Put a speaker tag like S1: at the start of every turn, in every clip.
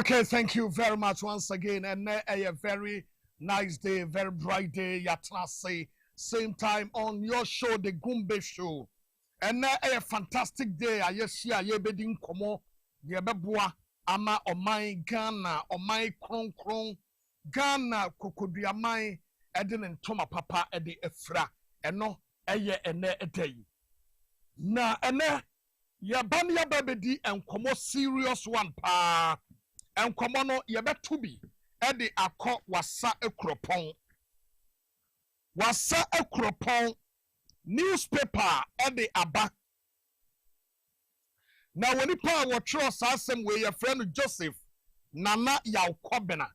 S1: Okay, thank you very much once again. And a very nice day, very bright day. Yatrase, same time on your show, the Gumbe show. And a fantastic day. I yes, yeah, ye bedin komo, the beboa, ama o my Ghana, o my kron, Ghana, kokodria my, Eden and Toma Papa, Edi Efra, and no, eye and a day. Na, and ya banya babedi and komo serious one pa. And komono yebetu bi ede akọ wasa ekropon newspaper ede aba na woni pa wo trust asem we your friend Joseph Nana Yaukobena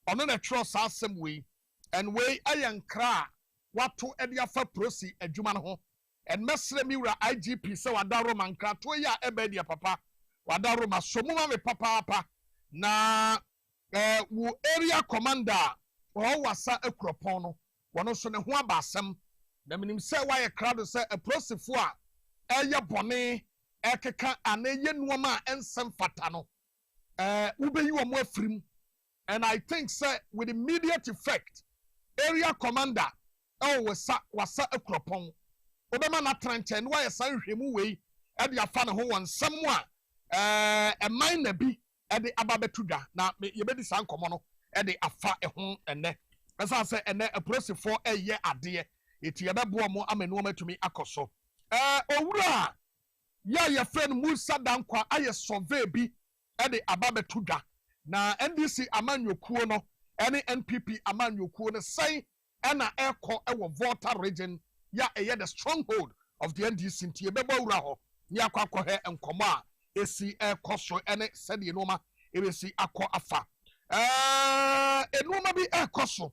S1: ono na trust asem we and we ayenkra wato ede afa prosi adwuma no ho and mesre mi wura IGP se wadaro mankra to ya ebe dia papa wadaro masomuma me papa na wo area commander o wasa ekropon no wono so ne ho abasem na minim se wa ye crowd se aprosifo a eye bone ekeka aneye nuoma ensem fata no ubeyi wo mo afrim and I think say with immediate effect area commander wasa ekropon obema na trenche no wa san hwemu wei e de afa ne ho wonsem a mine bi ede ababetuda na yebedi san komo no ede afa ehon ene esa se ene aprosifo eye ade eti yebebo mo amanu matumi akoso owura ya friend Musa Dankwa aye survey bi ede ababetuda na NDC amanyokuo no ene NPP amanyokuo no sai ena eko ewo Volta region ya eye the stronghold of the NDC nti yebebo owura ho ni akwakọ he enkomo a esi ekoso ene sede noma ebesi akọ afa enoma bi ekoso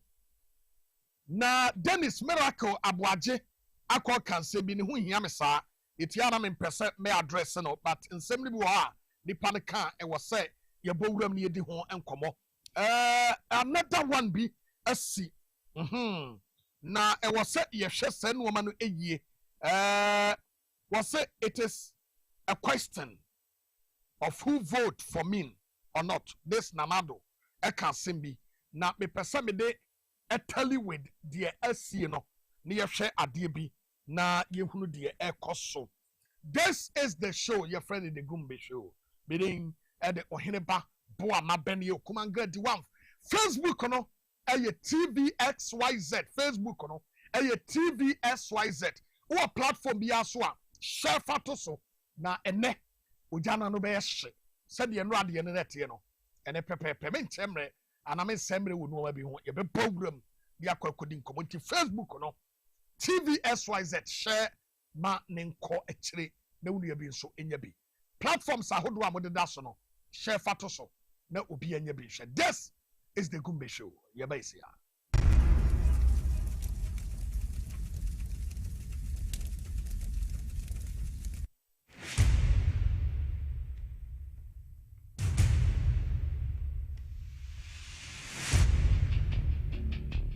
S1: na Dennis Miracle Abuaje akọ kanse bi ne ho hia me saa etiana me mpese me address no but nsem ni bi wo a nipa ne kan e wo se ye bowuram ne yedi ho enkomo another one bi asi na e wo se ye hwe se no ma no eyie wo se it is a question of who vote for me or not. This Namado eka simbi na me pesa me de etali with the SC no ni yehwe ade bi na yehunu de ekoso. This is the show your friend in the Gumbe show meaning the Oheneba Boamah Bennie Okumanga di one Facebook no TVXYZ Facebook no TVXYZ or platform bi aso a share fato so na ene ojana no be hye said the no ade ne nete no ene pepepe me nchemre aname semre wo no bi ho ye be program bi akwakodin community Facebook no TVSYZ share ma ne nko akire na wunu bi nso enya bi platforms ahodo amode da so no share fato so na obi enya bi hye. This is the Gumbe show ye ba isia.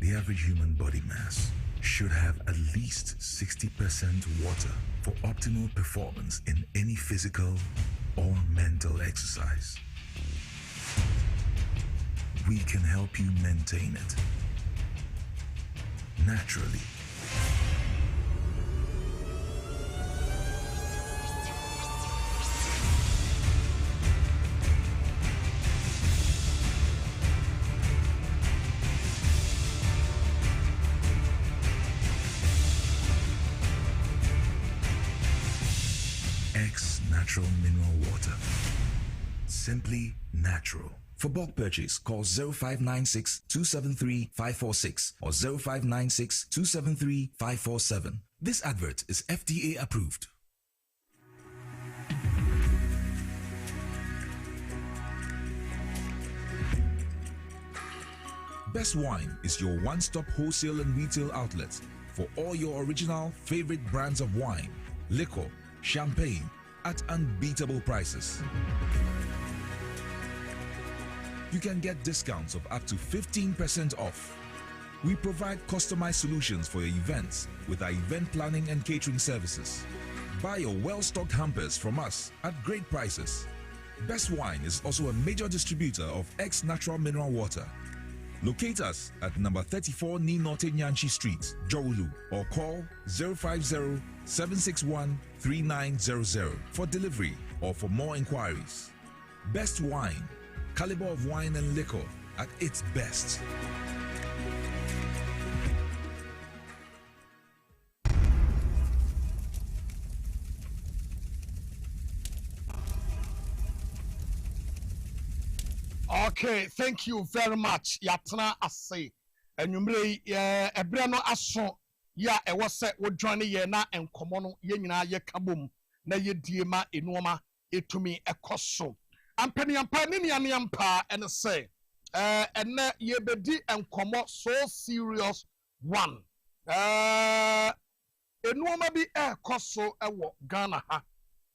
S2: The average human body mass should have at least 60% water for optimal performance in any physical or mental exercise. We can help you maintain it naturally. Natural mineral water. Simply natural. For bulk purchase, call 0596 273 546 or 0596 273 547. This advert is FDA approved. Best Wine is your one-stop wholesale and retail outlet for all your original favorite brands of wine, liquor, champagne, at unbeatable prices. You can get discounts of up to 15% off. We provide customized solutions for your events with our event planning and catering services. Buy your well-stocked hampers from us at great prices. Best Wine is also a major distributor of X Natural Mineral Water. Locate us at number 34 Ni Norte Nyanchi Street, Jowulu, or call 050-761-3900 for delivery or for more inquiries. Best Wine, caliber of wine and liquor at its best.
S1: Okay, thank you very much. Yatna ase. Enumre ebre no aso ya ewo se wo join ye na enkomo no ye nyina ye kabom na ye die ma enuoma etumi ekoso. Ampani ampa ni niane ampa ene se ene ye bedi enkomo so serious one. Enuoma bi ekoso ewo Ghana ha.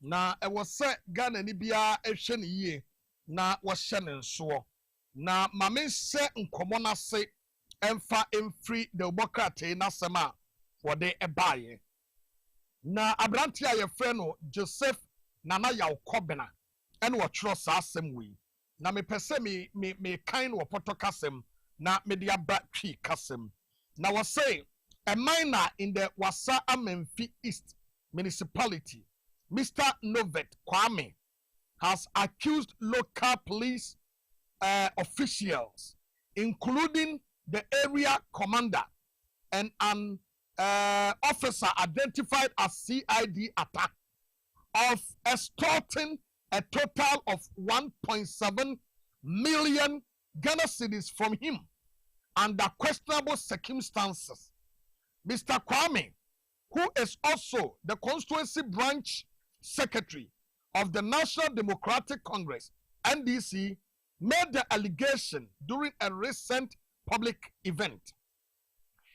S1: Na ewo se Ghana ni bia ehwe ne yie. Na wahye ne nso na mame se nkomo na se emfa emfri de obokrate na sema wode ebaye na abranti a yefre no Joseph Nana Yaukobena ene wo twro sa asem wi na me pese me kan wo poto kasem na me dia ba twi kasem na wo say a miner in the Wasa Amenfi East municipality, Mr. Novet Kwame, has accused local police officials, including the area commander and an officer identified as CID attack, of extorting a total of 1.7 million Ghana cedis from him under questionable circumstances. Mr. Kwame, who is also the constituency branch secretary of the National Democratic Congress, NDC, made the allegation during a recent public event.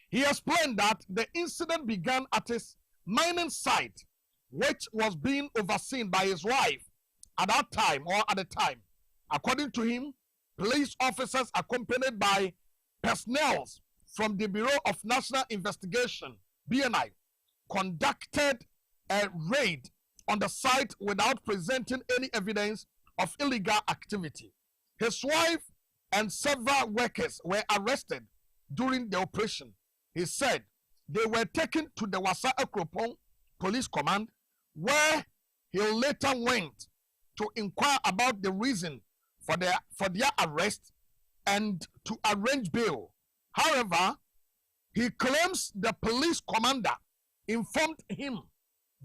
S1: He explained that the incident began at his mining site, which was being overseen by his wife at that time or at the time. According to him, police officers accompanied by personnel from the Bureau of National Investigation, BNI, conducted a raid on the site without presenting any evidence of illegal activity. His wife and several workers were arrested during the operation. He said they were taken to the Wasa Ekropong Police Command, where he later went to inquire about the reason for their arrest and to arrange bail. However, he claims the police commander informed him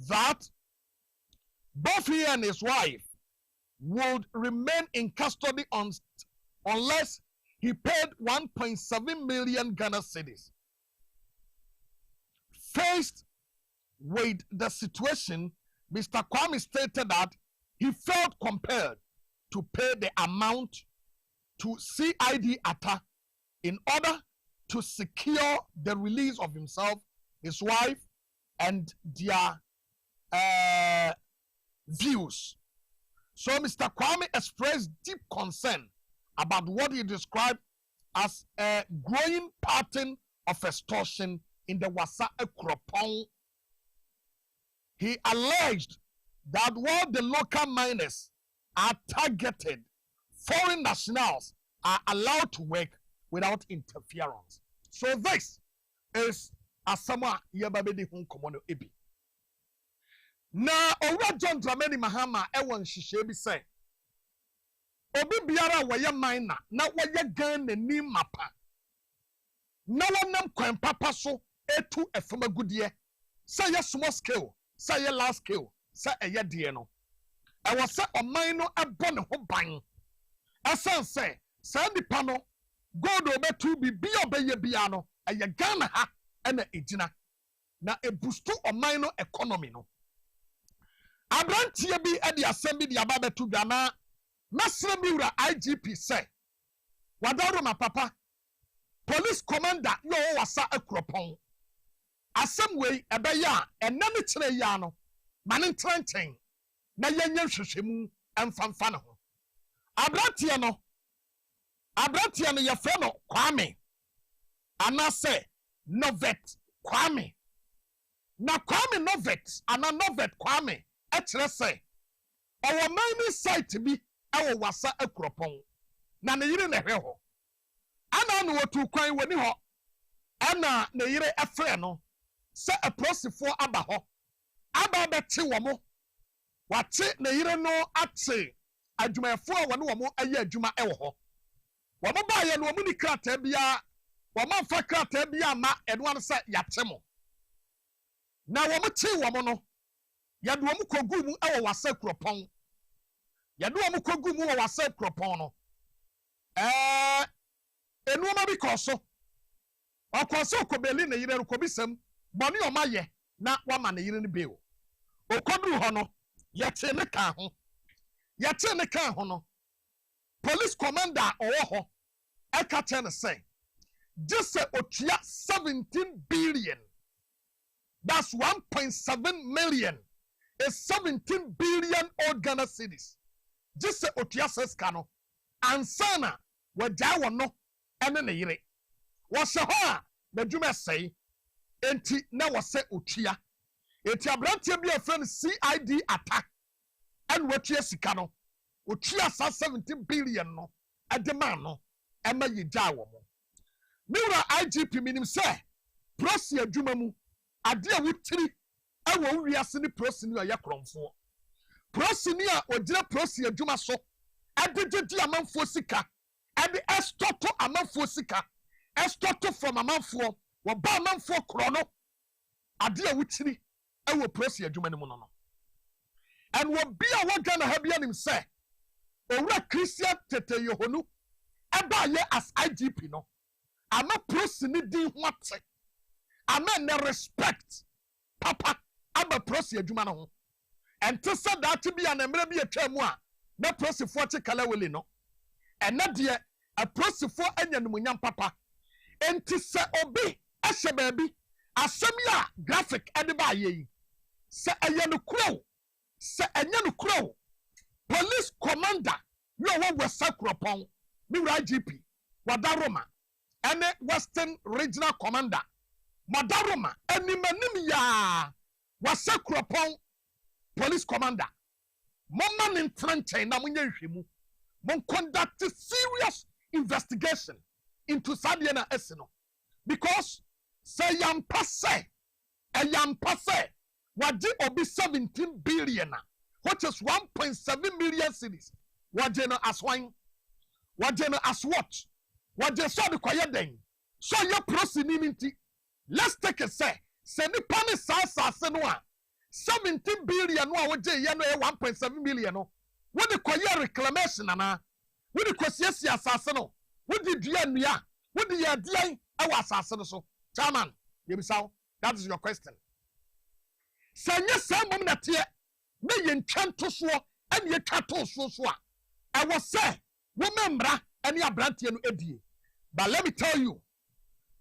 S1: that both he and his wife would remain in custody unless he paid 1.7 million Ghana cedis. Faced with the situation, Mr. Kwame stated that he felt compelled to pay the amount to CID Atta in order to secure the release of himself, his wife, and their views. So Mr. Kwame expressed deep concern about what he described as a growing pattern of extortion in the Wasa Ekropong. He alleged that while the local miners are targeted, foreign nationals are allowed to work without interference. So this is Asama Yababedi Hunkomono Ibi. Na Owa John Dramani Mahama Ewan Shishebi say, Obi Biara waya miner, na waya gun ni mapa. Na wanam kwen papa so etu efema goodie. Say ya small scale, say ya large scale, say ya die no. I was say oman no ebo ne ho ban. Asan say, say nipa no God obetu bi obeye bia no, eye Ghana ha ena ejina. Na ebustu oman no economy no. Abrantie bi edi asem di aba betu Ghana. Nasra miura IGP say, Wadaro ma papa, police commander yo Wasa Ekropong. Asem way ebeya enani kire ya no, mane trenchen na yenye hwehwemu emfamfa ne ho. Abrantie no ye fe no Kwame. Ana say Novet Kwame. Na Kwame Novet, ana Novet Kwame, e kire say our mining site bi ɛwɔ wasa akuropɔn na ne yire na hwɛ hɔ ana no wotu kwan woni hɔ ana ne yire ɛfrɛ no sɛ apolisifoɔ aba hɔ aba bɛte wɔn wate ne yire no ate adwumayɛfoɔ a wɔne wɔn ayɛ adwuma ɛwɔ hɔ wɔn baayɛ no wɔn ni krataa biara wɔn amfa krataa biara ma ɛnoa no sɛ yate mo na wɔn te wɔn no yɛde wɔn kɔgu mu ɛwɔ wasa akuropɔn yɛde wɔn kɔgu mu wɔ wasa akuropɔn no enuoma bi kɔ so ɔkɔ so kɔbeli ne yire no kɔbisɛm bɔne ɔma yɛ na wama ne yire no beo okɔduru hɔ no yɛte ne kan ho no police commander ɔwɔ hɔ ɛka kyɛ ne sɛ gye sɛ otua 17 billion that's 1.7 million is 17 billion old Ghana cedis gye sɛ otua sɛska no ansana wɔgyae wɔ no ɛne ne yere wɔhyɛ hɔ a n'adwuma ɛsɛe enti na wɔsɛ otua enti aberanteɛ bi a ɛfrɛ no CID attack ɛne watua sika no otua saa 17 billion no ɛde maa no ɛma yɛgyae wɔ mo mewura IGP minim sɛ prosi adwuma mu ade a wotiri ɛwɔ wiase ne prosi ni a yɛ krɔmfoɔ prosi ni a ogyina prosi adwuma so ɛde gyedi amanfoɔ sika ɛde ɛstɔto amanfoɔ sika ɛstɔto from amanfoɔ wɔba amanfoɔ korɔ no ade a wotiri ɛwɔ prosi adwuma no mu no and wɔbi a wɔgana ha bia nim sɛ owura Christian Tete Yohonu ɛba yɛ as IGP no ama prosi ni din ho ate ama ne respect papa aba prosi adwuma no ho ɛnte sɛ daate bi a na mmerɛ bi atwa mu a na prosifoɔ te kalawele no ɛna deɛ aprosifoɔ anya numunyam papa enti sɛ obi ahyɛ baabi asɛm ya graphic ɛde ba ayɛ yi sɛ ɛyɛ no kuro sɛ ɛnyɛ no kuro police commander ne ɔwɔ wasa kuropɔn ne wura IGP wadaroma ɛne western regional commander madaroma animanim ya wasa kuropɔn police commander Mama in Trenchai na munye nhwemu. Mon conduct a serious investigation into Sadiana Esino. Because say yam passe wadi obi 17 billion, which is 1.7 million cedis. Wajeno as wine, wajeno as what? Waje so the quiet den. So your prosinimity. Let's take a say ni pani sa senwa. 17 billion no waje ye no 1.7 million no. What the quiet reclamation na? What the kwasiasi asase no? What the dua nua? What the yadian awa asase no so? Chairman, yebisa, that is your question. Sanya samom na tie na ye ntwa to so and ye twa to so a. I was say, remember any abrantie no edie. But let me tell you,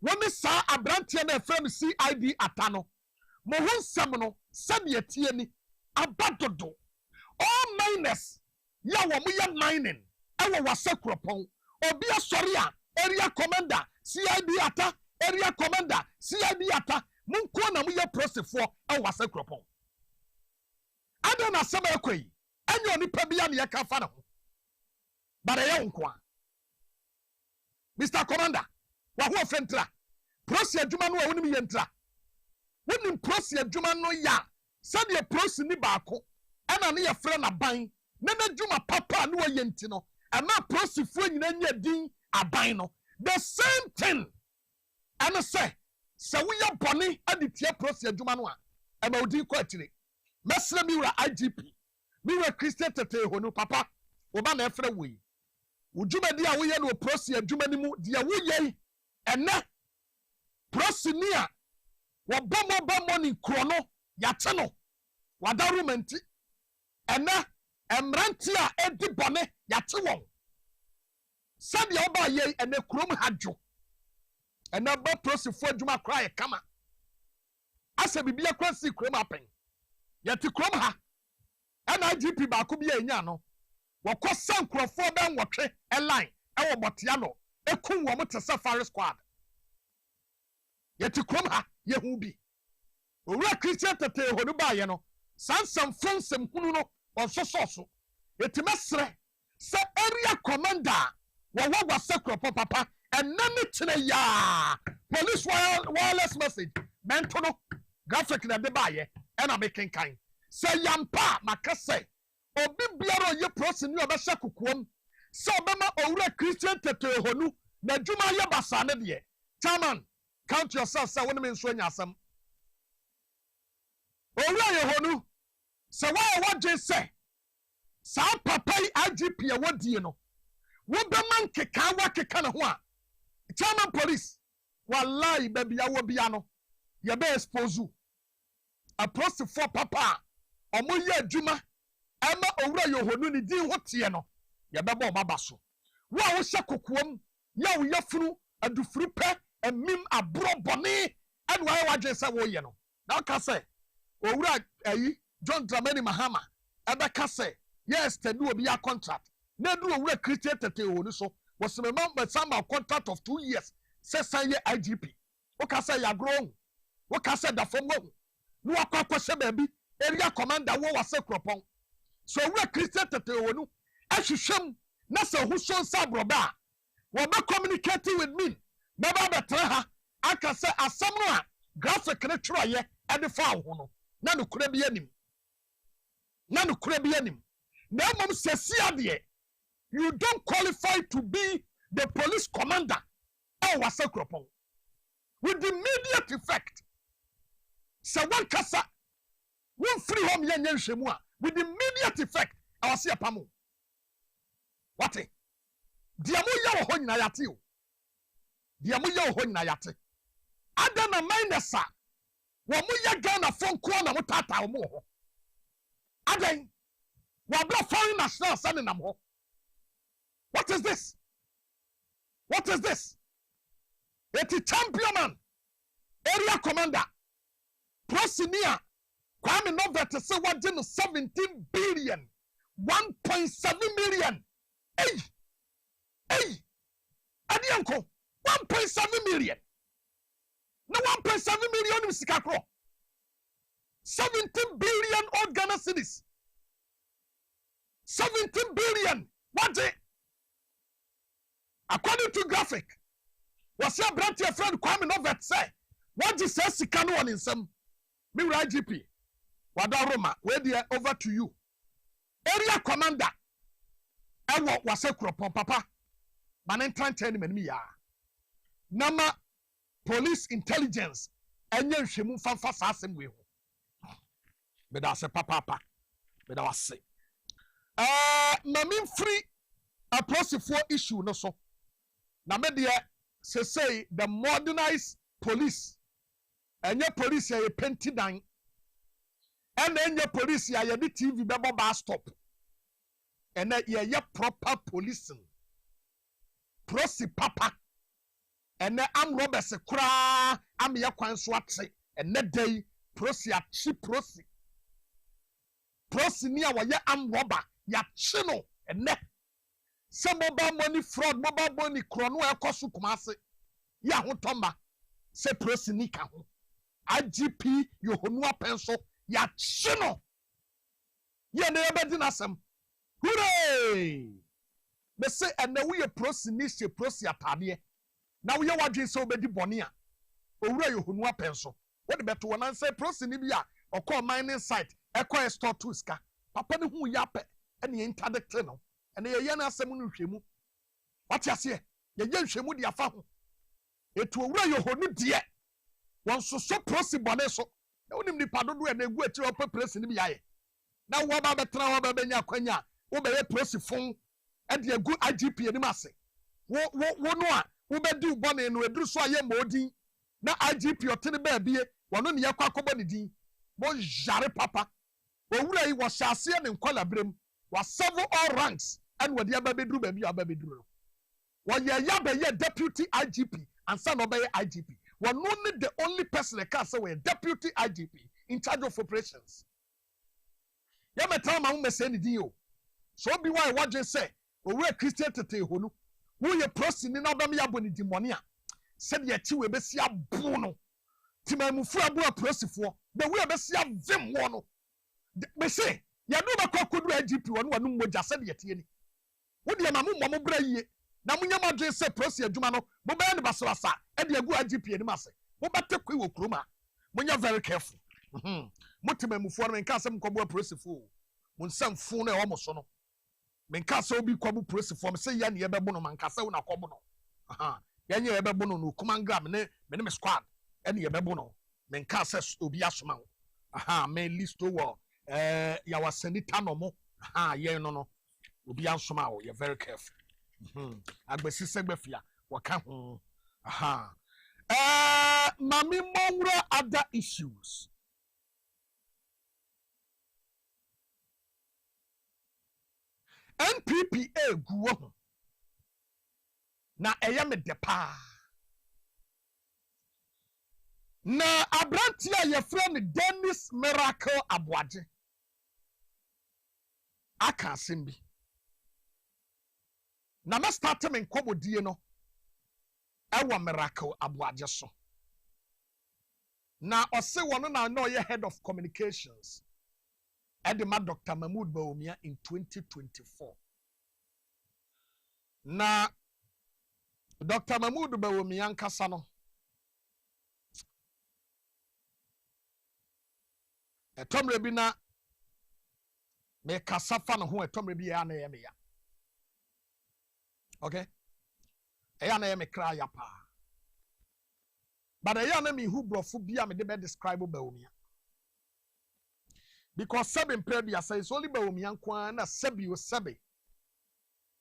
S1: when me saw abrantie na friend CID atano, mo ho nsem no sabe tie ni abadodo. All miners ya wo mo ya mining ewo wasakropon. Obi asori a area commander CID ata, area commander CID ata. Munko na mo ya prosefo ewo wasakropon. Ada na sebe ekoi. Enyo ni pabia na yaka fa na ho. But I don't Mr. Commander, what who fentra? Prosi adwuma no a woni mi yentra. Woni prosi adwuma no ya. Said ye prosi ni baako. Ana ne ye frɛ na ban. Na na adwuma papa no ye nti no. Ana prosi fo nyina nya din aban no. The same thing. Ana say we ya bɔne aditia prosi adwuma no a. Ema odi kɔ atire. Mesra mi wura IGP. Mi wura Christian Tete Yohonu papa. Oba na efrɛ wo yi. Ujuma dia woye no prosi adwuma ni mu dia woye ene prosi ni a wo bomo ni krono yate no wadarumenti ene emranti a edi bone yate won sabe oba ye ene krom hadwo ene ba prosi fo adwuma kra ye kama asa bibia kwasi krom apen yate krom ha ena IGP ba ko bia enya no wakɔ sankrofo ben wɔtwe airline ɛwɔ botia no ekun wɔ mo te safari squad yɛti krom ha yehu bi owura Christian Tete Yohonu ba ye no sansam fonsam hunu no ɔsososo yɛti mesrɛ se area commander wa sekro papa and none chine ya police wireless message mento no graphic na de baye and am making kind say yampa makase obi biaro ye prosi ni obehye kokoam se obema owura Christian tete honu na dwuma ye basa ne de chairman count yourself say woni me nso nya asem owura ye honu se wa je say sa papa IGP e wodie no wo be man keka wa keka ne ho a chairman police wallahi baby ya wo bia no ye be expose you approach for papa omo ye adwuma ama owura ye honu ni din ho tie no ye be bo baba so wo a wo hye kokoam ya wo yafunu adufuru pe emim abro bone and wa je say wo ye no na ka say owura ayi John Dramani Mahama ebe ka say yes te do obi a contract na do owura Christian tete honu so was remember some contract of 2 years say sign IGP o ka say ya grow o ka say da fom wo no akwa se baby area commander wo wase kropon so we Christian tete wonu ahwehwem na se hu so nsa broba wo be communicating with me baba betra ha aka say asam no a graphic ne twroye e de fa ho no na no kura bi anim na mom sesi ade you don't qualify to be the police commander or wase kropon with immediate effect. So one kasa, one free home yen shemua with immediate effect. I was here pamu. What? Diamu ya ho nyina yate o. Diamu ya ho nyina yate. Ada na minesa. Wo mu ya Ghana phone call na mutata wo ho. Adan. Wa bla foreign national sending nam ho. What is this? What is this? Eti champion man. Area commander. Prosinia, Kwame Novet say what did 17 billion, 1.7 million. Hey, Adianko, 1.7 million. No 1.7 million in Sikakro. 17 billion old Ghana cities. 17 billion. What day? According to graphic, was your brand your friend Kwame Novet say, what is says Sikano on in some. Me IGP, Wada Roma, where they are over to you. Area commander, I was a crop papa. Man, trying to me ya. Nama police intelligence, and you should move fast as we. But I say papa, but I was say. Namin free approach for issue no so. Na media say the modernized police. And your police are a penty dine. And then your police are the TV baba bar stop. And then you're proper policing. Prosi papa. And then I'm Robert Sekura. I'm your quan swatse. And that day, prosi a cheap prosi. Prosi near where I'm robber. Ya chino. And that. Some mobile money fraud, mobile money chrono ekosu kumase. Ya hutomba. Se prosi nika hu. IGP Yohonua pencil ya chino ya na yabedi nasem hooray me say and na we prosi ni se prosi atade na we wadwen se obedi bone a owura Yohonua pencil what the beto one say prosi ni bia okọ mining site ekọ store to ska papa ne hu ya pe ene interdict no ene ye na asem no hwemu what ya se ye hwemu de afa ho etu owura Yohonu de one so prosi bone so na wonim ni padodo e na egu ati opa presi ni biaye na wo ba betra wo ba benya kwanya wo be ye prosi fon e de egu IGP ani mase wo no a wo be di bone no eduru so aye modin na IGP otene ba bie wono ne yakwa akobo ne din bo jare papa wo wura yi wo hyase ne nkwala brem wa serve all ranks and wo de aba beduru ba bi aba beduru wo ye ya be ye deputy IGP and son obey IGP. One only the only person that can say we deputy IGP in charge of operations. Ya metra ma mo say anything o. So be why what you say, we Christian tete honu. Wo ye prosi ni na ba me yabo ni demoni a. Said ye ti we be sia bu no. Ti ma mu fu abu prosifo. The we be sia vim wo no. Me say, ya do ba kokodu IGP wonu wanu moja said ye tie ni. Wo de ma mo bra yie. Na munya madwe se prosi adwuma no mo be ne basolasa e de agu agp ni mase mo bete kwi wo kroma munya very careful motemamufo no menka asem kobo prosifo mo nsam fu no e wo mo so no menka se obi kobo prosifo me se ya ne ye bebo no manka se wo na kobo no ya nye ye bebo no kumangram ne me squad e ne ye bebo no menka se obi asoma wo me list wo ya wasanita no mo ye no obi asoma wo you very careful agbesi segbefia waka ho mami mongra other issues NPPA guo na eyame depa na abrantia ye friend Dennis Miracle Aboaje aka asembi na me start me nkobodie no ewa Miracle Aboaje so na ose wono na no ye head of communications edema Dr. Mahmoud Bawumia in 2024 na Dr. Mahmoud Bawumia nkasa no etomre bi na me kasa fa no ho etomre bi ya na ye me ya okay eya na ye me kra ya pa but eya na me hu brofo bia me de be describe Bawumia because seven previous says only Bawumia kwa na sebi o sebe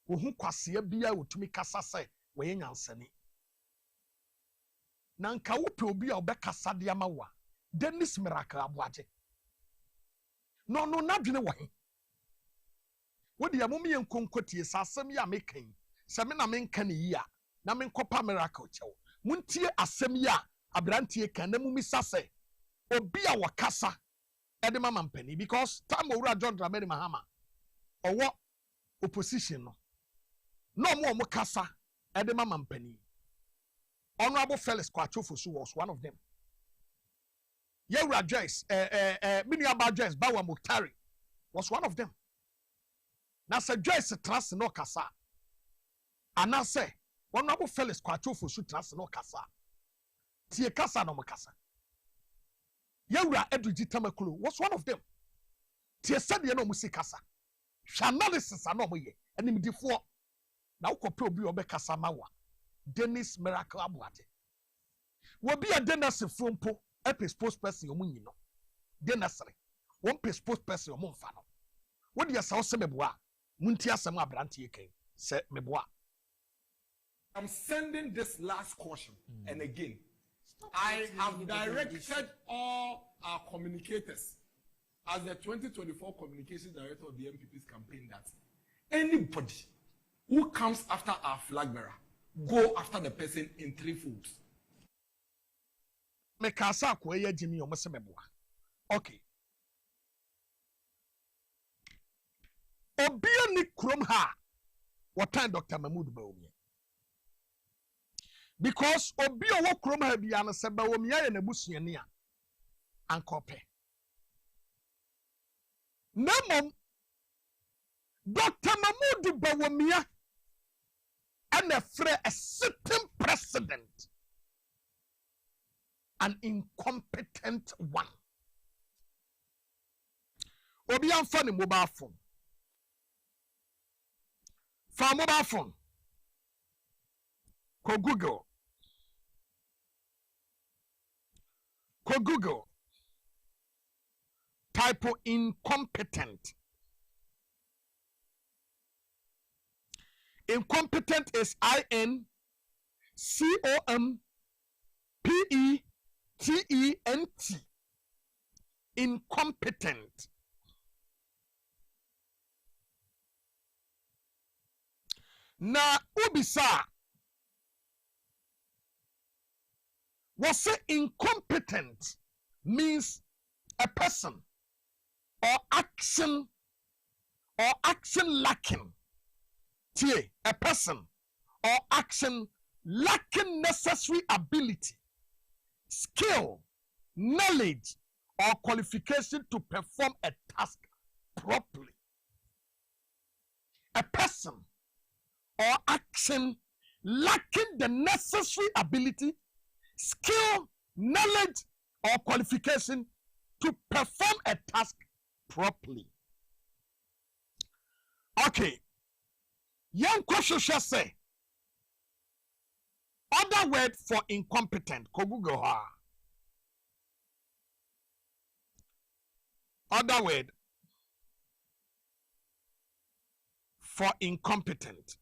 S1: wo hu kwase bia otumi kasa se we nyansani na nka wo pe obi a obekasa de amawa Dennis Miracle Aboaje no na dwene wo he wo de amom ye nkonkotie sasem ya mekan se me na menka ne yi a na menkopa Miracle chewo muntie asem ya abrantie kan na mumisa se obi a wakasa ede mama mpani because time owura John Dramani Mahama owo opposition no mo kasa ede mama mpani Honorable Felix Kwachofosu was one of them. Yewura Joyce Miniaba Joyce Bawa Muktari was one of them. Na se Joyce trans no kasa ana se Honorable Felix Kwachofosu trans no kasa tie kasa no kasa Yewura Eduji Tamakulu was one of them. Tie said ye no musi kasa analysis ano mo ye animdifo na ukope obi obekasa mawa Dennis Miracle Aboaje wo bi a Dennis frompo epispose person omunyi no Dennis one pispose person omumfa no wo de yesa wo se meboa munti asem abrante eken se meboa.
S3: I'm sending this last caution and again I have directed all our communicators as the 2024 communications director of the MPP's campaign that anybody who comes after our flag bearer go after the person in three folds.
S1: Me kasa ko ye jimi o mse meboa. Okay. Obia ni krom ha what time Dr. Mahmoud Bawumia. Because obia wo krom ha bia no se Bawumia ye na busuani a ankope. Namom Dr. Mahmoud Bawumia and a sitting president, an incompetent one. Obi an funny mobile phone. For mobile phone, ko Google. Type incompetent. Incompetent is INCOMPETENT. Incompetent. Na ubisa was incompetent means a person or action lacking. A person or action lacking necessary ability, skill, knowledge, or qualification to perform a task properly. A person or action lacking the necessary ability, skill, knowledge, or qualification to perform a task properly. Okay. Young question shall say, other word for incompetent. Google her. Other word for incompetent.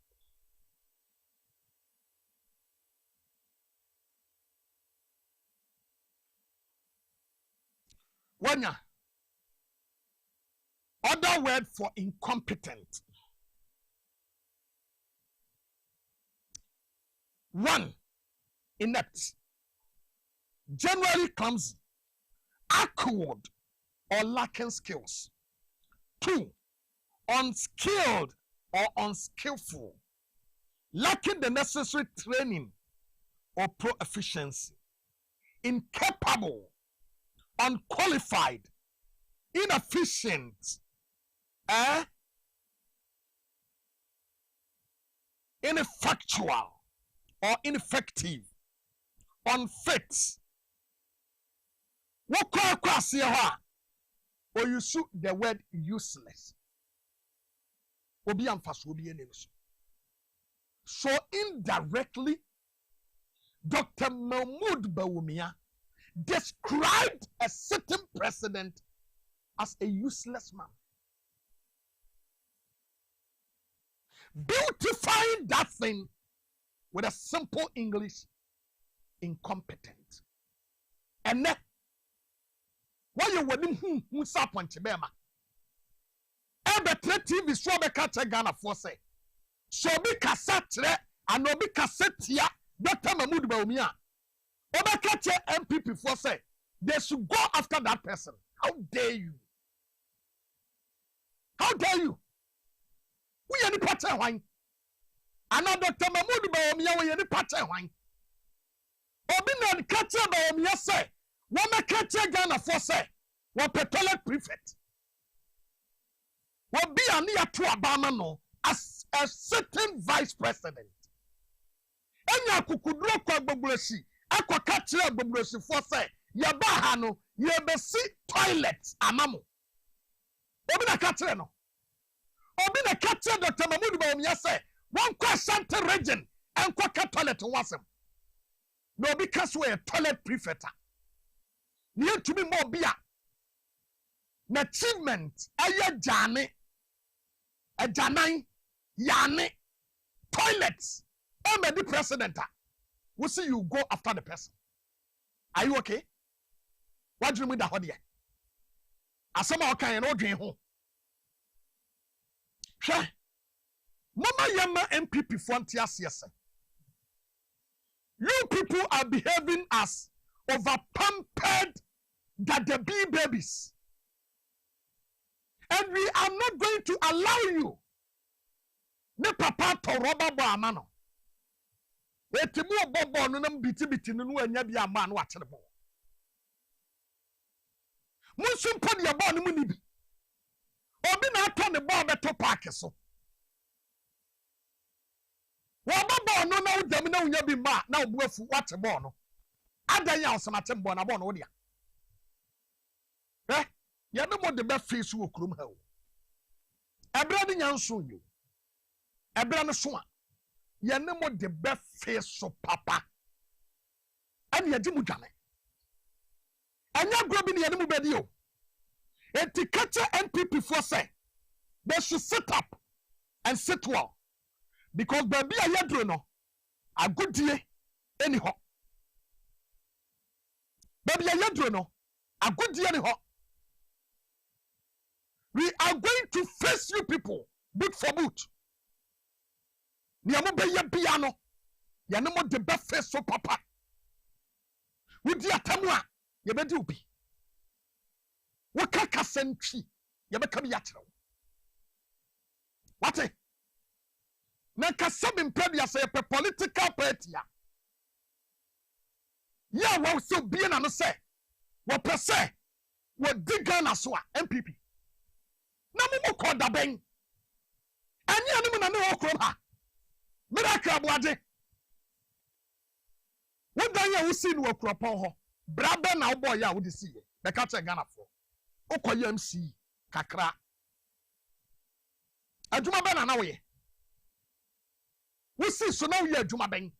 S1: Wanya. Other word for incompetent. 1. Inept. Generally clumsy, awkward, or lacking skills. 2. Unskilled or unskillful, lacking the necessary training or proficiency. Incapable, unqualified, inefficient, ineffectual or ineffective, unfit. What class here? Or you use the word useless. So indirectly, Dr. Mahmoud Bawumia described a certain president as a useless man, beautifying that thing with a simple English: incompetent. And then, why you wouldn't who sap on Chibema? Ebetre TV so be catch Ghana for say. So be cassette and no be cassette here, Dr. Mahmoud Bawumia. Obe catch MPP for say. They should go after that person. How dare you? How dare you? We any pattern wine. And now Dr. Mahmoud Bawumia we any pattern wine. Obi na catch Bawumia say. Wama catch Ghana for say. What toilet prefect. What be a near to Obama no as a certain vice president. Enya kukudro kwa Bobuleshi, akwa kachira Bobuleshi for say, yabaha no, yebesi toilet amamo. Obi na kachira no. Obi na kachira Dr. Mahmoud Bawumia say, one kwa Santa region, and kwa ka toilet wasem. No be kaswe a toilet prefect. Need to be more beer. Achievement, aya jane. A janai, yane, toilets. I'm the president. We see you go after the person. Are you okay? What do you mean that hodie? Asama okay and odwen ho. Hwe. Mama yama MPP frontier yes. You people are behaving as over-pampered daddy babies. And we are not going to allow you. Ne papa to Oheneba Boamah no. Etimu bobo no nam biti no anya bia ma no akyere bo. Munsum podi ya bo no mu ni bi. Obi na ato ne bo beto park so. Wo bobo no na udam na unya bi ma na obuafu wate bo no. Adan ya osomate bo na bo no wo dia. Ya no mo de be face wo krum ha o. Ebra ni nyanso yo. Ebra no so a. Ya no mo de be face so papa. Ani ya di mu dwane. Anya gro bi ni ya no mo be di o. Eti kacha NPP for say they should sit up and sit well. Because baby a yadro no agodie eni ho. Baby a yadro no agodie eni ho. We are going to face you people, boot for boot. Niamu be ye piano. Yanemo de be face so papa. With the atamwa, ye be do be. Wakaka sentry, ye be come yatro. What eh? Na kasam impedia say a political party. Ya wa so bien na no say. What per se? What digan aswa MPP. Na mo ko da ben. Anya no na no okro ha. miracle aboade wodan ya wusi no akuropon ho braba na wo boy ya wo de si ye be ka che Ghana fo ukoye MC kakra adwuma be na wo ye wusi so na wo ye adwuma ben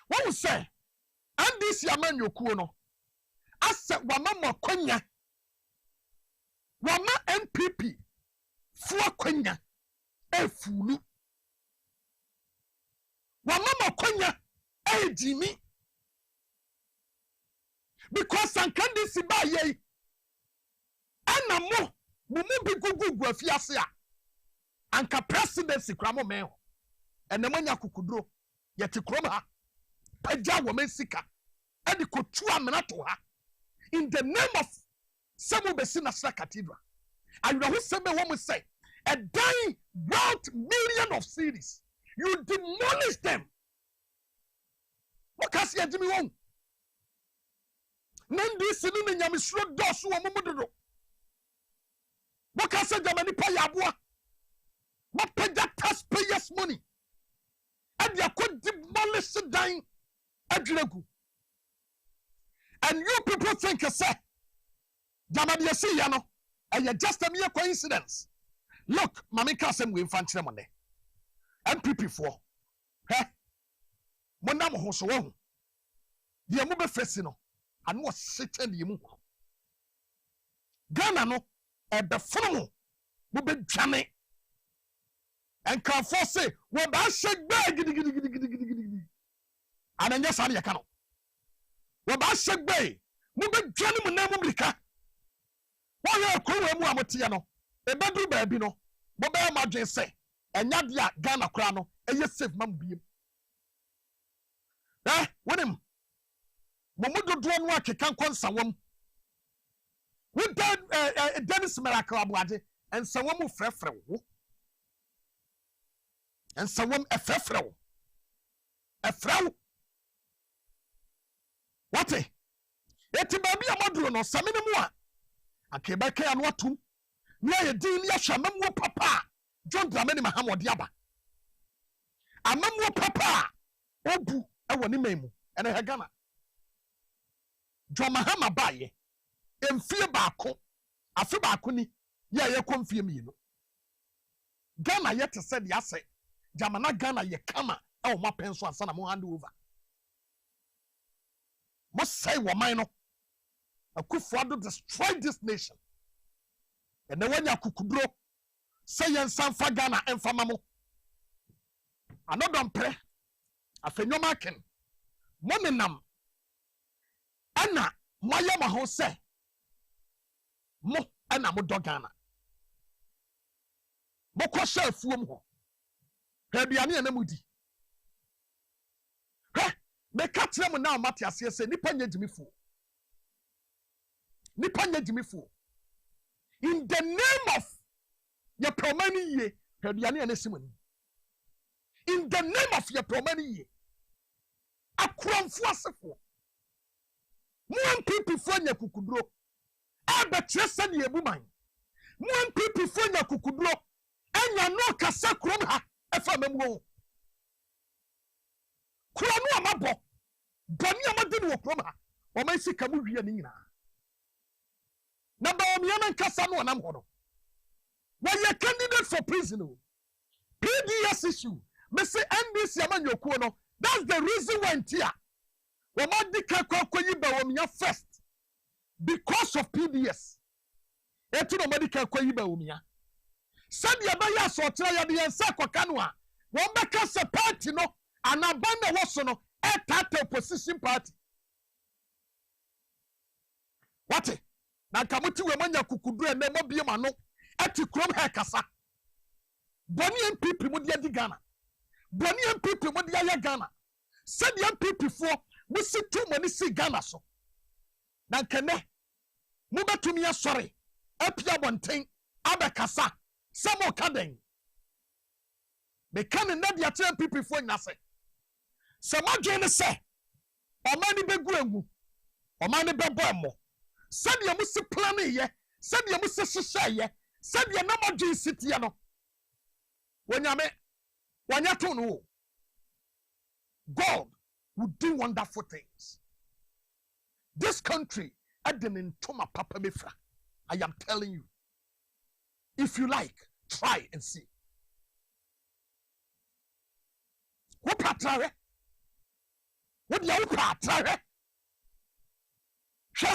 S1: wo say andisi amanyokuo no ase wama makonya wama MPP fu akonya efulu wama makonya ejimi because ankandisi ba ye ana mo bi gugu afiase a anka presidency kramo men ho enemanya kukudro yete krom ha pagya wo mensika ade kotu amena to ha in the name of Samu Besina Cathedral. And you say me woman say a dying worth million of cities. You demolish them. What can you do me wrong? Nandi sinu ni nyamisro dosu wa mumudodo. What can say jamani pa yabwa? What pay that taxpayers' money? And you could demolish the dying adregu. And you people think you say Jamadi see ya no, and just a mere coincidence. Look, Mammy Cassim will fancy money. MPP for. Eh? Monam Hoso. The Amuba Fessino, and was sitting the Yamu. Ghana no, at the funnel will be jammy. And can say, well, I shake bag. And then yes, I cannot. Well, I shake bay. Mube Johnny Munamuka. Why are you mu amotia no? E bedu baabi no. Bo be ma dwen se. Enya dia Ghana kra no, eye safe mam biem. Wonim. Momudodo no akeka nkonsawam. We did Dennis Miracle Abuade and sawam frefre wo. And sawam efrefre wo. Efrawo. What? Eti baabi amoduro no samene mu a akebeke anu atum na ye din ya hwamamwo papa John Dramani Mahamodi aba amamwo papa obu ewo ni memu ene ha Ghana John Mahama baye emfie baako afi baako ni ye konfie mienu Ghana ye te said ya se jamana Ghana ye kama e ma penso ansa na mo hand over must say woman no Akufo-Addo destroy this nation. And then when you kukudro, say yen sanfa Ghana and famamo. Another pray. Afenyo maken. Monenam. Ana maya maho say. Mo ana mo do Ghana. Mo kwa shefuom ho. Hebiani enamudi. Me katre mo na mate ase se nipa nyedimi fu. Nipanya jimifu. In the name of your promani ye, Hediani and Simon. In the name of your promani ye, a crown fuasefo. One people for your kukudro. I bet yes and ye woman. One people for your kukudro. And ya no kasa krona, a famemo. Kronu amabo. Bani amadin wo kroma. O man si kamu nina. Number one, Kasa no anam hono. When you're candidate for prison, PDS issue, me say NBC amanyokuo no. That's the reason why here. We might declare Koyiba first because of PDS. Etu no medical Koyiba umia. Said ya baya so tira ya de ensa kwakanwa. Won beka se party no anabana woso no etata opposition party. What? Na kamuti we manya kukudu ene mo bie ma no ati krom ha kasa boni MPP mo dia di Ghana boni MPP mo dia ya Ghana said MPP fo mo si tu mo ni si Ghana so na kene mo betumi asore apia bonten abekasa samo kaden me kan na dia che MPP fo nya se samadwe ne se omani begu egu omani bebo emo said you must plan ye, said you must say ye, said you no more city no. When you me Wanyato no. God will do wonderful things. This country, Adenin Toma Papa Mefra. I am telling you. If you like, try and see. What patare? What do you patare? She.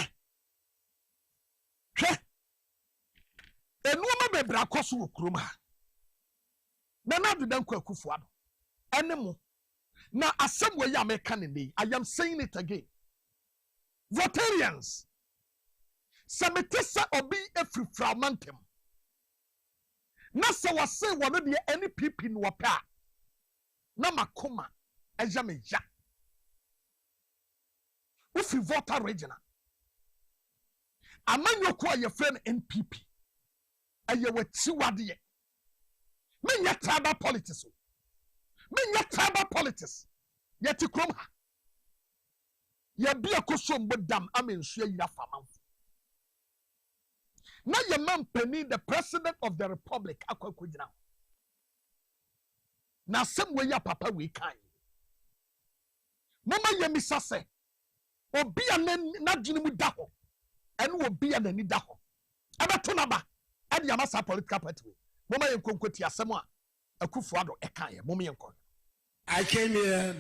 S1: Enuoma bebra koso kroma. Na na de dan kwaku fuado. Enemo. Na asem we ya meka ne I am saying it again. Votarians. Sametesa obi efriframantem. Na se wase wono de any pipi no pa. Na makoma eja meja. Ufi voter regional. Amanyoko a your friend NPP. Aye wati wade. Menya tribal politics. Menya tribal politics. Yeti krom ha. Ya bia kosom bodam amensu yira famam. Na ye man penny the president of the republic akwakwagina. Na sem we ya papa we kan. Mama ye misa se obi na dwene mu da ho. Enu obi anani da ho. Abeto na ba. Ade amasa political party. Mama ye nkonkoti asem a akufuado ekan ye. Mama ye nkon.
S4: I came here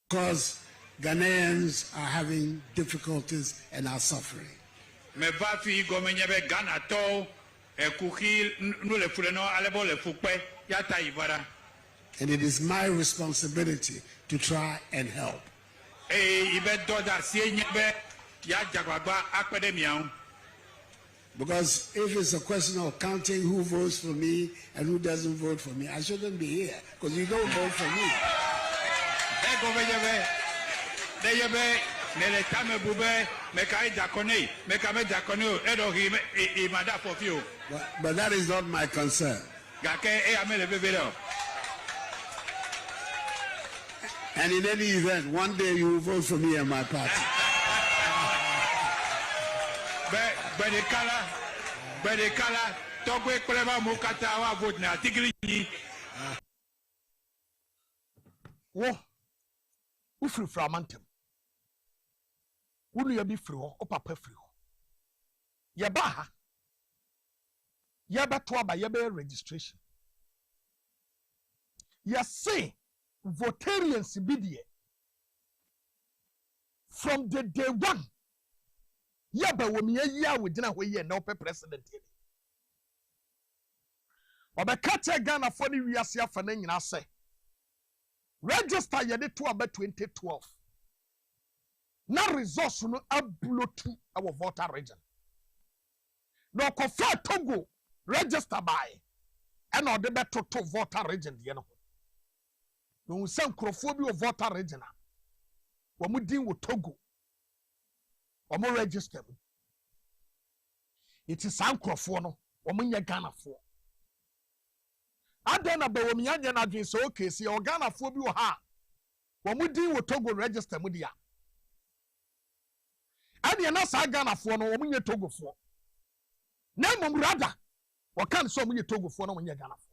S4: because Ghanaians are having difficulties and are suffering.
S5: Me va fi gomenye be Ghana to ekuki no le fure no alebo le fukpe ya ta ibara.
S4: And it is my responsibility to try and help.
S5: Ibe do da sie nyebe ya jagbagba akpede mian.
S4: Because if it's a question of counting who votes for me and who doesn't vote for me, I shouldn't be here because you don't vote for me. But that is not my concern. And in any event, one day you will vote for me and my party.
S1: Wo ufiri framantem. Wunu ya bi firi ho, o papa firi ho. Ye ba ha. Ye beto aba ye be registration. Ye say votarians bidie. From the day one. Ye ba wo me ye a we gina ho ye na ope president ye. Obekate Ghana for ni wiase afa na nyina say. Register ye de to about 2012. Na resource no ablotu our voter region. No kofa Togo register by and or de beto to voter region ye no. No se nkrofo bi o voter region a. Wo mu din wo Togo. Wo mu register. It is nkrofo no wo mu nye Ghana fo. Adena be wo mianya na dwen so okay si Ghana fo bi wo ha. Wo mu din wo Togo register mu dia. Ade na sa Ghana fo no wo mu nye Togo fo. Na mum rada wo kan so mu nye Togo fo no wo nye Ghana fo.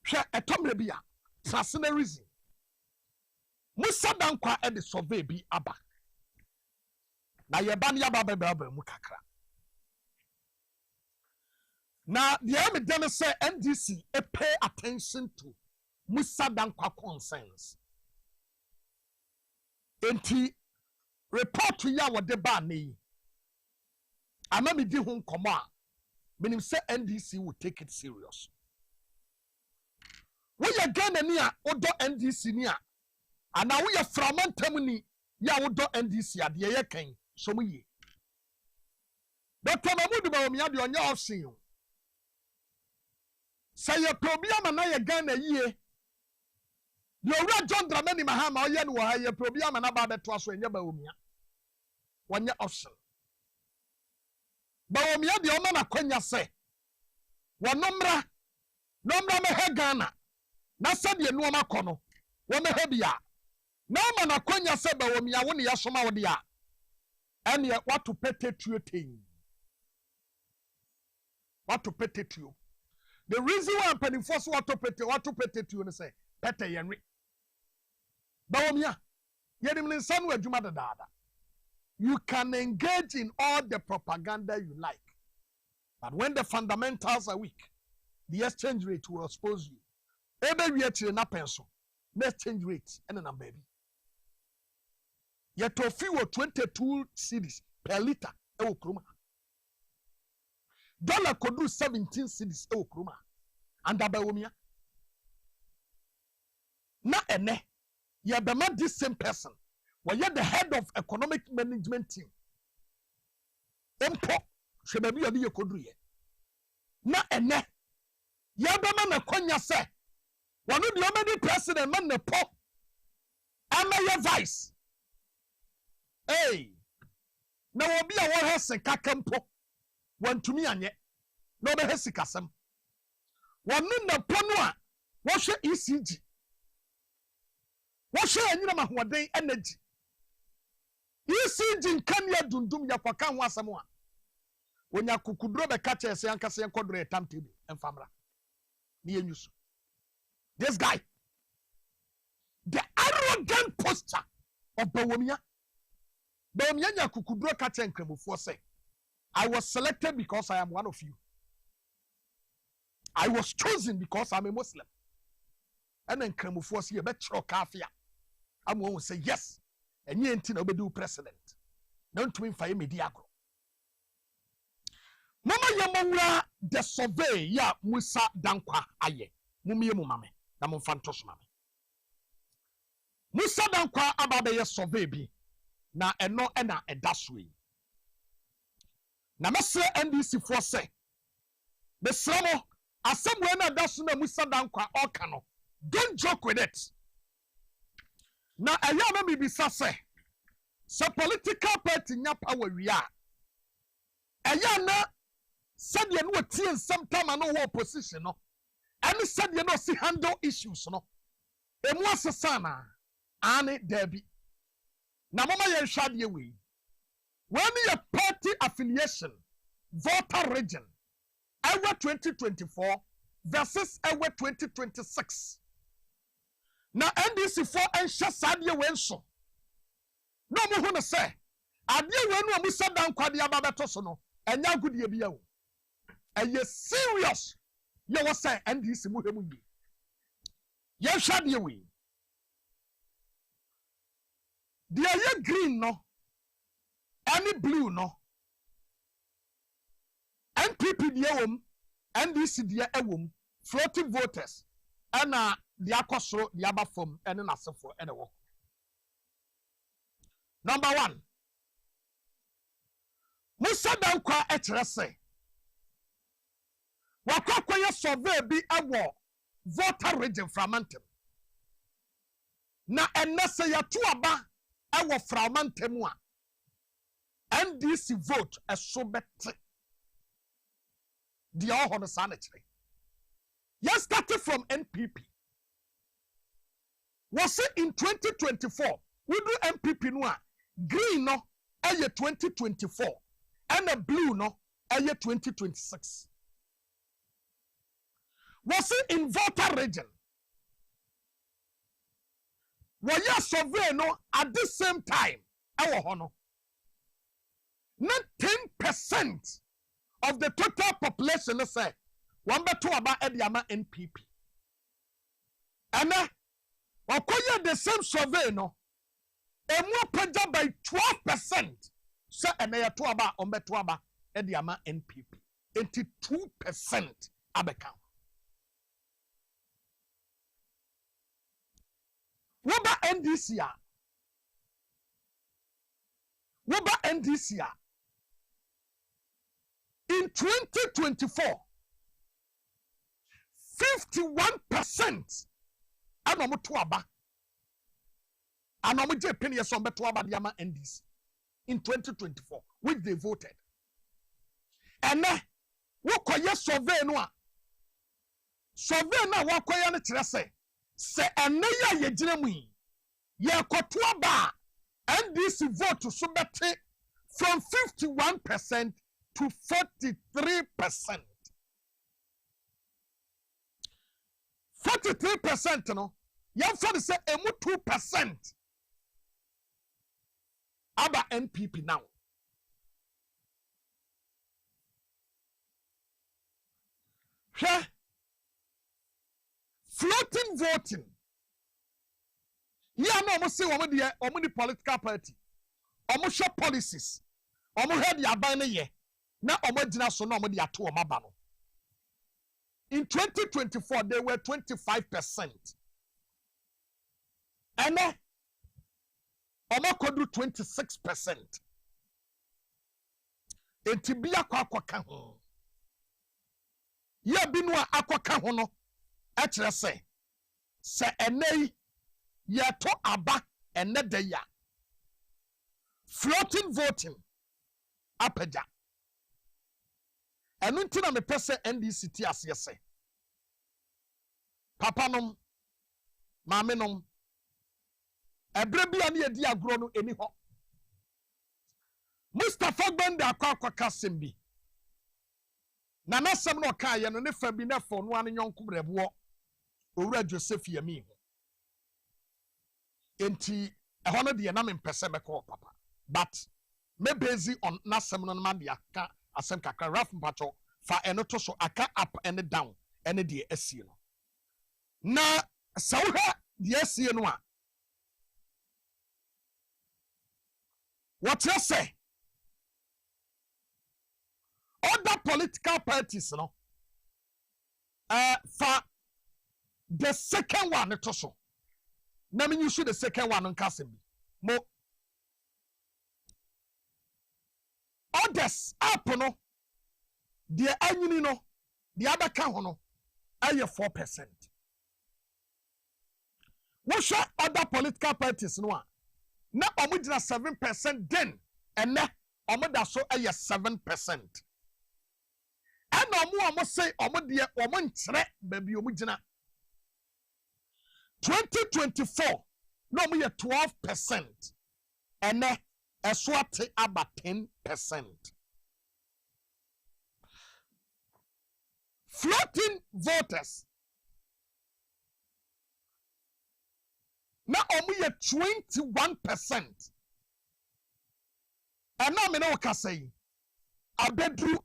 S1: Hwe etomre bia trasene reason. Musa dankwa e de survey bi aba. Na ye ba ne aba ba mu kakra. Now, the evidence say NDC pay attention to Musa Dankwa concerns. Enti report to ya what the ban ni. Amami di hun koma. Meaning say NDC will take it serious. We ya Ghana ni a odo NDC ni a. Ana we ya framantem ni ya odo NDC a de ye kan so mu ye. Dr. Mahmoud Bawumia de onye option. Say your problem na ye Ghana yie. The owura John Dramani Mahama oye no ha ye problem na ba beto aso enye Bawumia. Wanya option. Bawumia de o ma na kwanya se. Wonomra. Nomra me he Ghana. Na se de no ma kono. Wo me he bia. Na ma na kwanya se Bawumia wo ne ya soma wo de a. Ene what to pete tuetin. what to pete to you. The reason why I'm penny force what to pete to you and say, pete yenri. Bawomia, yedim son where Juma the dada. You can engage in all the propaganda you like. But when the fundamentals are weak, the exchange rate will expose you. Every year to na pencil, the exchange rate and a baby. Yet to few 22 cedis per liter, ewo kruma. Dollar could do 17 cedis, ewo kruma. And abawomia. Na ene, ye be not this same person. Well, you're the head of economic management team. Empo, shebebi yodi ye kodru ye. Na ene, yabama na konya se, wanu di omedi president man ne po, ama ye vice. Hey, na wobi a wo hese kakempo, wantumi anye, na obe hesi kasem. Wanu na pono a, wo hwe ECG. Wo hwe anyina mahoden energy. ECG nkania dundum yakwaka ho asem a. Wonya kukudro be ka chese yankase yankodro e timetable enfamra. Ni enyusu. This guy, the arrogant posture of Bawomia. Bawomia nya kukudro ka che nkremofo say, I was selected because I am one of you. I was chosen because I'm a Muslim. And then nkremofo say, you bet chro kafia. I'm going to say yes. And you ain't no be do president. Don't win for me diagro. Mama yamura the survey ya Musa Dankwa aye. Mumie mu mame na mfantos mame. Musa Dankwa ababe ye survey bi na eno ena edaswe. Na mesre NDC for say. Besramo asem we na dasu na Musa Dankwa oka no. Don't joke with it. Na eya na bibisa se political party nya power wia. Eya na said you know tea and sometime I know what position no. And said you know see handle issues no. Emu asesana ane debi. Na mama ye shade we. When your party affiliation voter region ever 2024 versus ever 2026. Na NDC for ensha sadye wenso. No mo hu no say adye wenu amu sadan kwade ababeto so no enya gudie bia wo. Eye serious. Ye wo say NDC mu hemu yi. Ye shade we. The ye green no any blue no NPP die wom NDC die ewom floating voters ana the akosoro the abafom ene nasefo ene wo. Number 1, Musa Dankwa etrese wakwakoye survey bi ewo voter region fragmentum na enese ya tuaba ewo fragmentum a NDC vote esobete the ohono sanitary. Yes, started from NPP. Was it in 2024? We do NPP no green no aye 2024 and a blue no aye 2026. Was it in voter region? Was your survey no at the same time? Our honor. Not 10% of the total population, let's say, one by two about Ediama NPP. And Okoye the same survey no. A more pressure by 12%. So and they are two about Ombetuaba Ediama NPP. 82% abekam. What about NDC? What about NDC? In 2024, 51% anomo tuaba anomo je penny so betuaba diama NDC in 2024 which they voted. And wo koye survey no a survey na wo koye ne kire se ene ya yegina mu ye kotuaba NDC vote so bete from 51% to 43%. 43% no yɛmfa de sɛ emu 2% aba NPP now. Hwɛ floating voting. Yeah, no, almost say the political party. Almost share policies. Almost had the abane ye. Now almost did so no the atu mabano. In 2024, they were 25%. And now almost could do 26%. And tibia kwa kaho. Yeah, binwa akwa kaho no. Actually say enei yato aba ene de ya floating voting apeja enu ntina me pese NDC ti ase se papa nom maame nom ebre bia na yedi agro no eni ho Mustafa Gbende akwa kasembi na nasem no ka ye no ne fa bi na fo no an nyonko brebo owura Joseph Yami enti ehono de na me mpese beko papa but me based on nasem no ma de aka asem kakra raf mpacho fa eno to so aka up and down ene de asie no na sawha de asie no a what you say other political parties no for the second one to so na me you should the second one on Kasim mo others up no the anyini no the other ka ho no aye 4%. What should other political parties no a na omudina 7% then and na omuda so aye 7%. And omo say omudie omo nkyere baby omugina 2024 no me 12% and eswate about 10%. Floating voters now omo 21% and now me no ka say abedru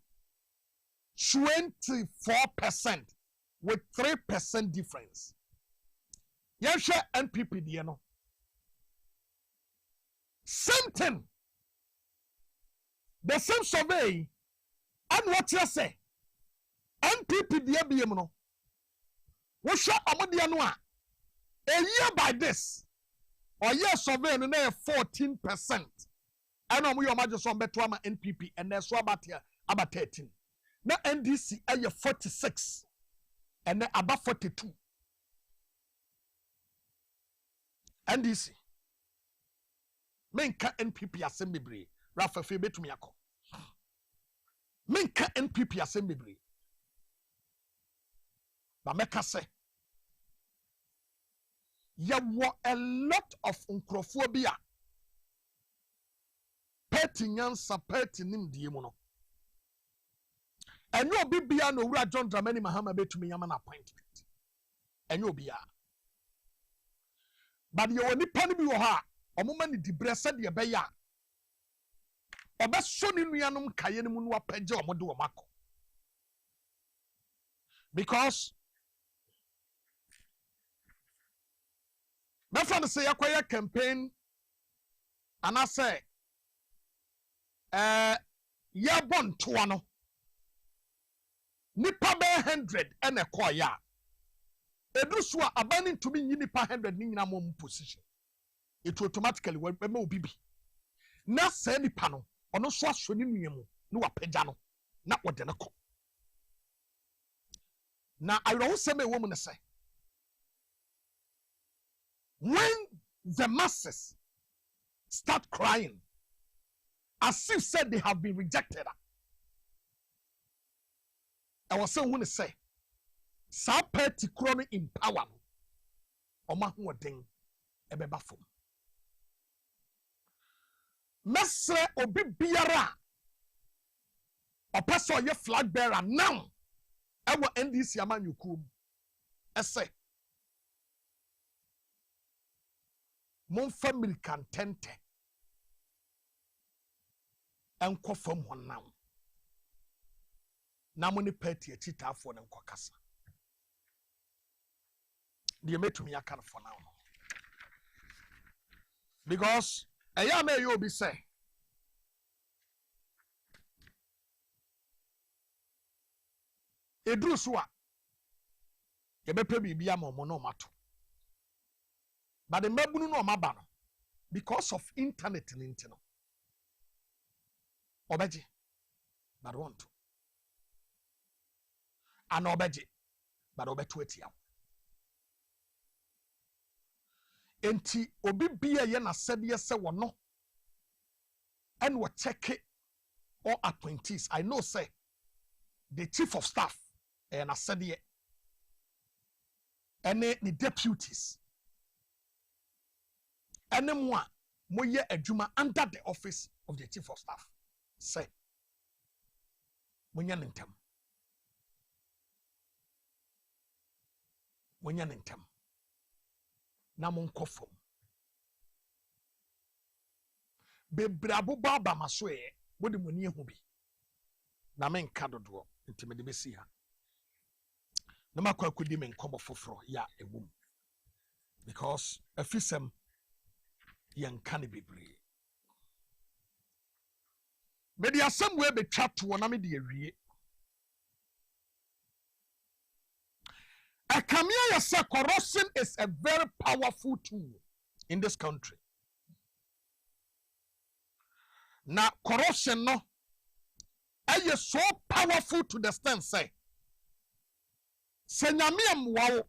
S1: 24% with 3% difference. Yesha NPP die no. Same thing. The same survey. And what you say? NPP die bi no. Wo sha amode no a. A year by this. Or year survey no na 14%. And omo yo majo so beto ama NPP and na so about 13. Na NDC aye 46 and then about 42. NDC menka NPP assembly Rafa fe betumi akọ menka NPP assembly ba meka se ya wo a lot of nkrofo bi a party nyansa party nim die mu no enyo obi bia no wura John Dramani Mahama betumi yama na appointment enyo obi a but you woni pani bi wo ha omoma ni dibre se de be ya obeso ni nuanom kaye ni mu no apage omode wo mako because my friend say yakwaya campaign and I say ya bon to no nipa be 100 and a koya edusua abaning to me nipa 100 ni nyina mom position it automatically we be obibi na say nipa no ono so aso ni nuamu no wapagya no na wode ne ko na ayro say me woman say when the masses start crying as if said they have been rejected I was saying when they say sa party crony in power oma hoden ebeba fom mesre obi biara opeso ye flag bearer now ewo NDC amanyukum ese mon family kantente enko fam honam na mo ne party achitafo ne enko kasa de metumi aka for now because eya me you be say edru so a ye bepe bibia ma mo no mato but the mabunu no maba no because of internet and internet obeje but want to and obeje but obeto etia enti obi bia ye na sede se wono and we check it all appointees. I know say the chief of staff and I said ye and the deputies and them one moye adwuma under the office of the chief of staff say munya ntem na mon kofom bebrabo baba maso e bodi moni ehu bi na men ka dodo ntime de besi ha na makwa kudi men kobo foforo ya ewum because afisem yan kan bebre me de asem we betwa to na me de awie a camia say corruption is a very powerful tool in this country. Now corruption no is so powerful to the extent say nyame wow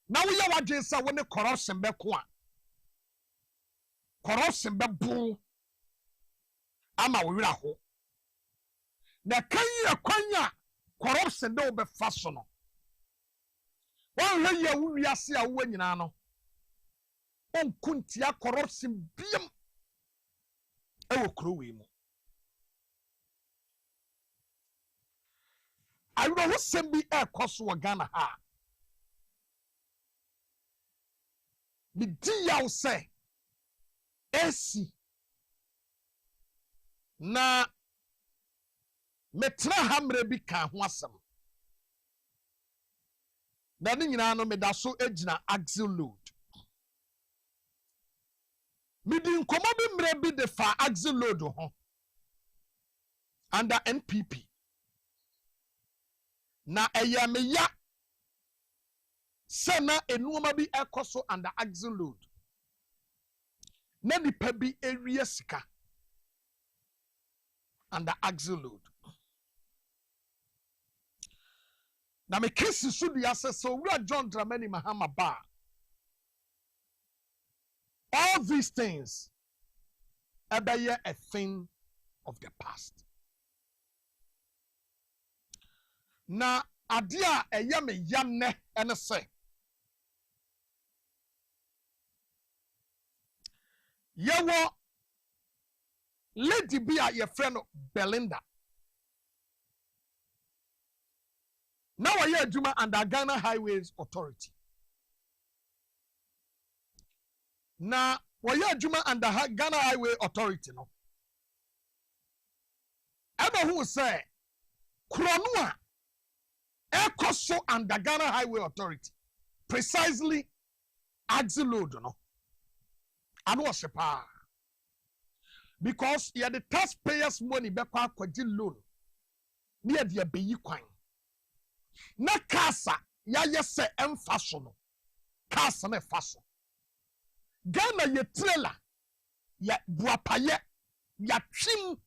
S1: now we are watching say when the corruption be kwa corruption be bu ama we wira ho na kan ya kwanya corruption do be faso no one way ya wu wiase a wo nyina no on kuntia corruption biem e wo kro we mu I know who send me a cost wa Ghana ha the dia say AC na metra hamre bi ka ho asem na ni nyina no meda so agina axle load midi nkomo bi mre bi de fa axle load ho under NPP na eya me ya sena enuoma bi ekoso under axle load na nipa bi ewie sika under axle load na me kesi so du yase so wura John Dramani Mahama ba all these things are a thing of the past. Na adia eye me yane ene se yewo lady bi a ye friend Belinda now we are Juma under Ghana Highways Authority. Now we are Juma under Ghana Highway Authority no. Ever who say Kronua Ekoso under Ghana Highway Authority precisely axle load no. And was a pa because you are the taxpayers' money back kwaji loan near the beyi kwan. Na kasa ya yese emfaso no kasa na faso Ghana ye trailer ya buapaye ya twim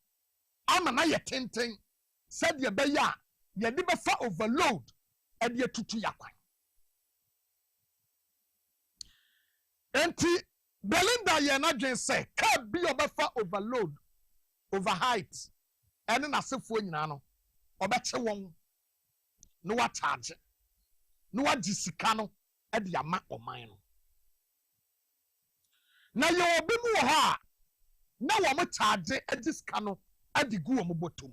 S1: ama na ye tenten said ye be ya ye de be fa overload e de tutu yakwan enti Belinda ye na dwen say car bi obefa overload over height ene na sefo nyina no obeche won no wa charge no wa disika no e de ama oman no na ye obi mu wo ha na wo mo charge e disika no e de gu wo mo botom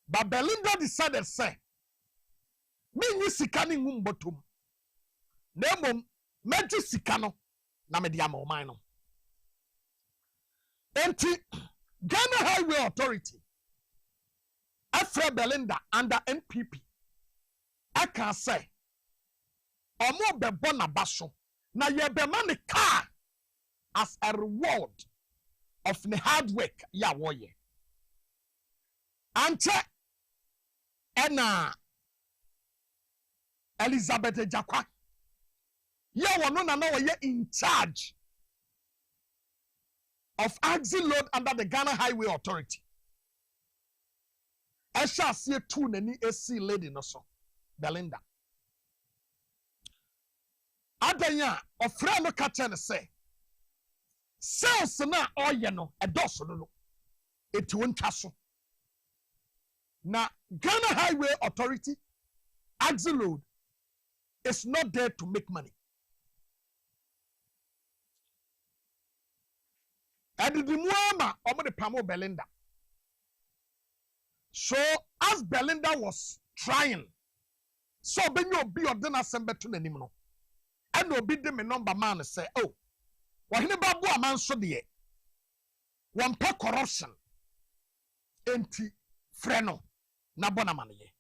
S1: but Belinda decided say me ni sika ni ngum botom na mom mɛgye sika no na mede ama ɔman no enti Ghana Highway Authority afra Belinda under NPP aka say ɔmo bɛbɔ n'aba so na yɛbɛma ne car as a reward of the hard work ya wɔyɛ ankyɛ ɛna Elizabeth Jakwa ya wɔno na wɔyɛ in charge of axle load under the Ghana Highway Authority. I shall see a two nani AC lady no so Belinda. Adanya of friend no catch say sales na oye no a doso no it won't tasso. Now Ghana Highway Authority axle load is not there to make money. And the Muama omo the pamo Belinda. So as Belinda was trying, so when you be your dinner sembe to the nimno, and no be them number man say, oh, Oheneba Boamah so de one per corruption, enti freno na bonamanie,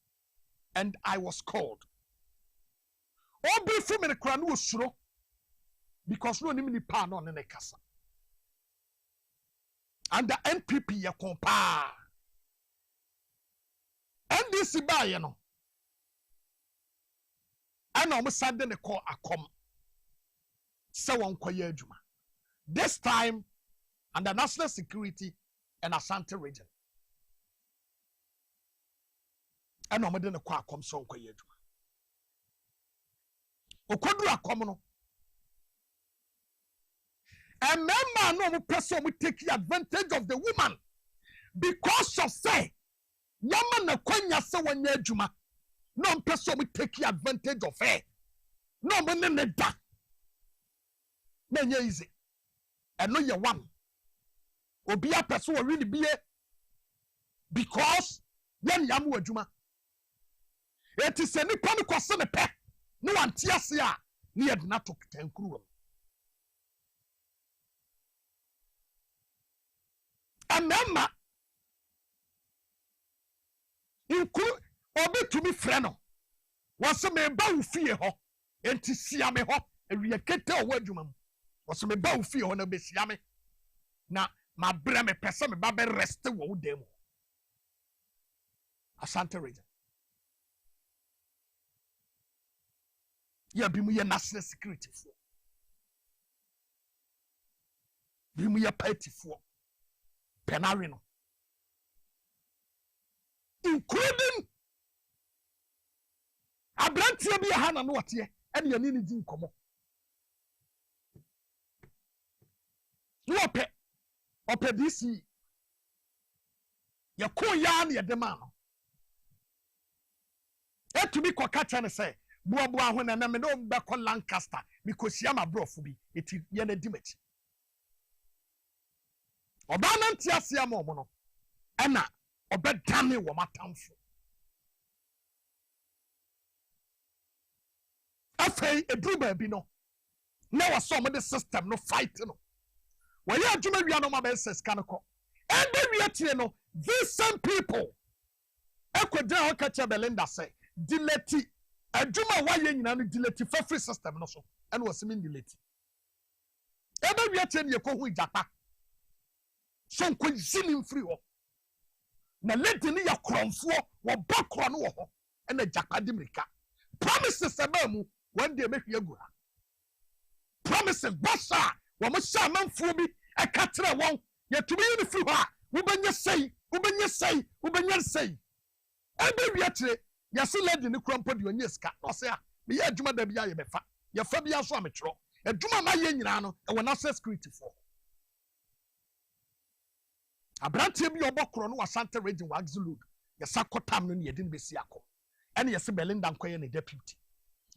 S1: and I was called. Oh, be from the crown was sure because no nimini pan on the casa. And the NPP ya compa. NDC ba ye no. And almost sade ne call akom. Se won kwaye adwuma. This time under national security and Asante region. And almost de ne call akom so kwaye adwuma. Okodu akom no. And man no person will take advantage of the woman because of say Yaman na kwanya se wanya adwuma no person will take advantage of her no man ne da na nya easy and no ye one obi a person will really be because yan yamu adwuma it is any pan kwase ne pe no ante ase a ne yed na to tankuru and mama include obi to me friend was me ba wo fie ho enti sia me ho ewie kete o wadwuma mu was me ba wo fie ho na be sia me na ma bra me pese me ba be rest wo dem Asante region ya bi mu ye national security for bi mu ye party for penarino including abrantie bi ha na no wote e na yani ni di nkomo wope ope disi ya ko ya na yedema no etumi kokacha ne say buabu aho na na me no be ko Lancaster because ya ma brofo bi eti ye na di machi oba na ntiase am omo no ena obedane wo matamfo afei edruba bi no na waso mo the system no fight no we ya adwuma wia no ma be seska no ko and we atire no these same people ekodan okacha Belinda say dileti adwuma wa ye nyina no dileti for free system no so and was mean dileti ebe we atire ne ko hu japa so nko zinin free ho na lady ni ya kronfo wo bakro no wo ho na jakade mirika promises aba mu one day make you gura promises bossa wo mo sha manfo bi e ka tere won ye tumi ni free ho a wo benya sei ebe wi atere ya se lady ni krompo de onye ska no se a me ya adwuma da bia ye befa ye fa bia so ametro adwuma ma ye nyina no e wona security for abrantie bi obokro no Asante region wa Axload ye sakotam no ye din besi akọ ene ye se Belinda nkoye ne deputy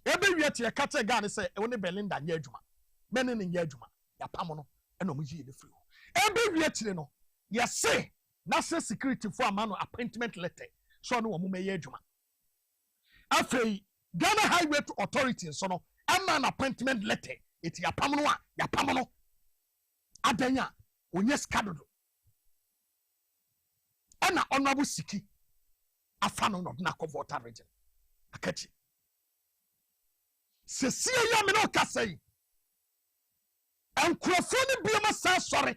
S1: ebe wiete ye kate ga ne se e woni Belinda nya adwuma mene ne nya adwuma ya pam no ene omo yi ne free ebe wiete no ye se national security for amano appointment letter so no omo me ye adwuma afei Ghana Highway Authority so no an appointment letter. It's ya pamano. Adanya, unyes kadodo. Ana honorable Siki, a fan of Nakovota region. Akachi. Cecilia Minoka say, and Crofoni Bioma says sorry.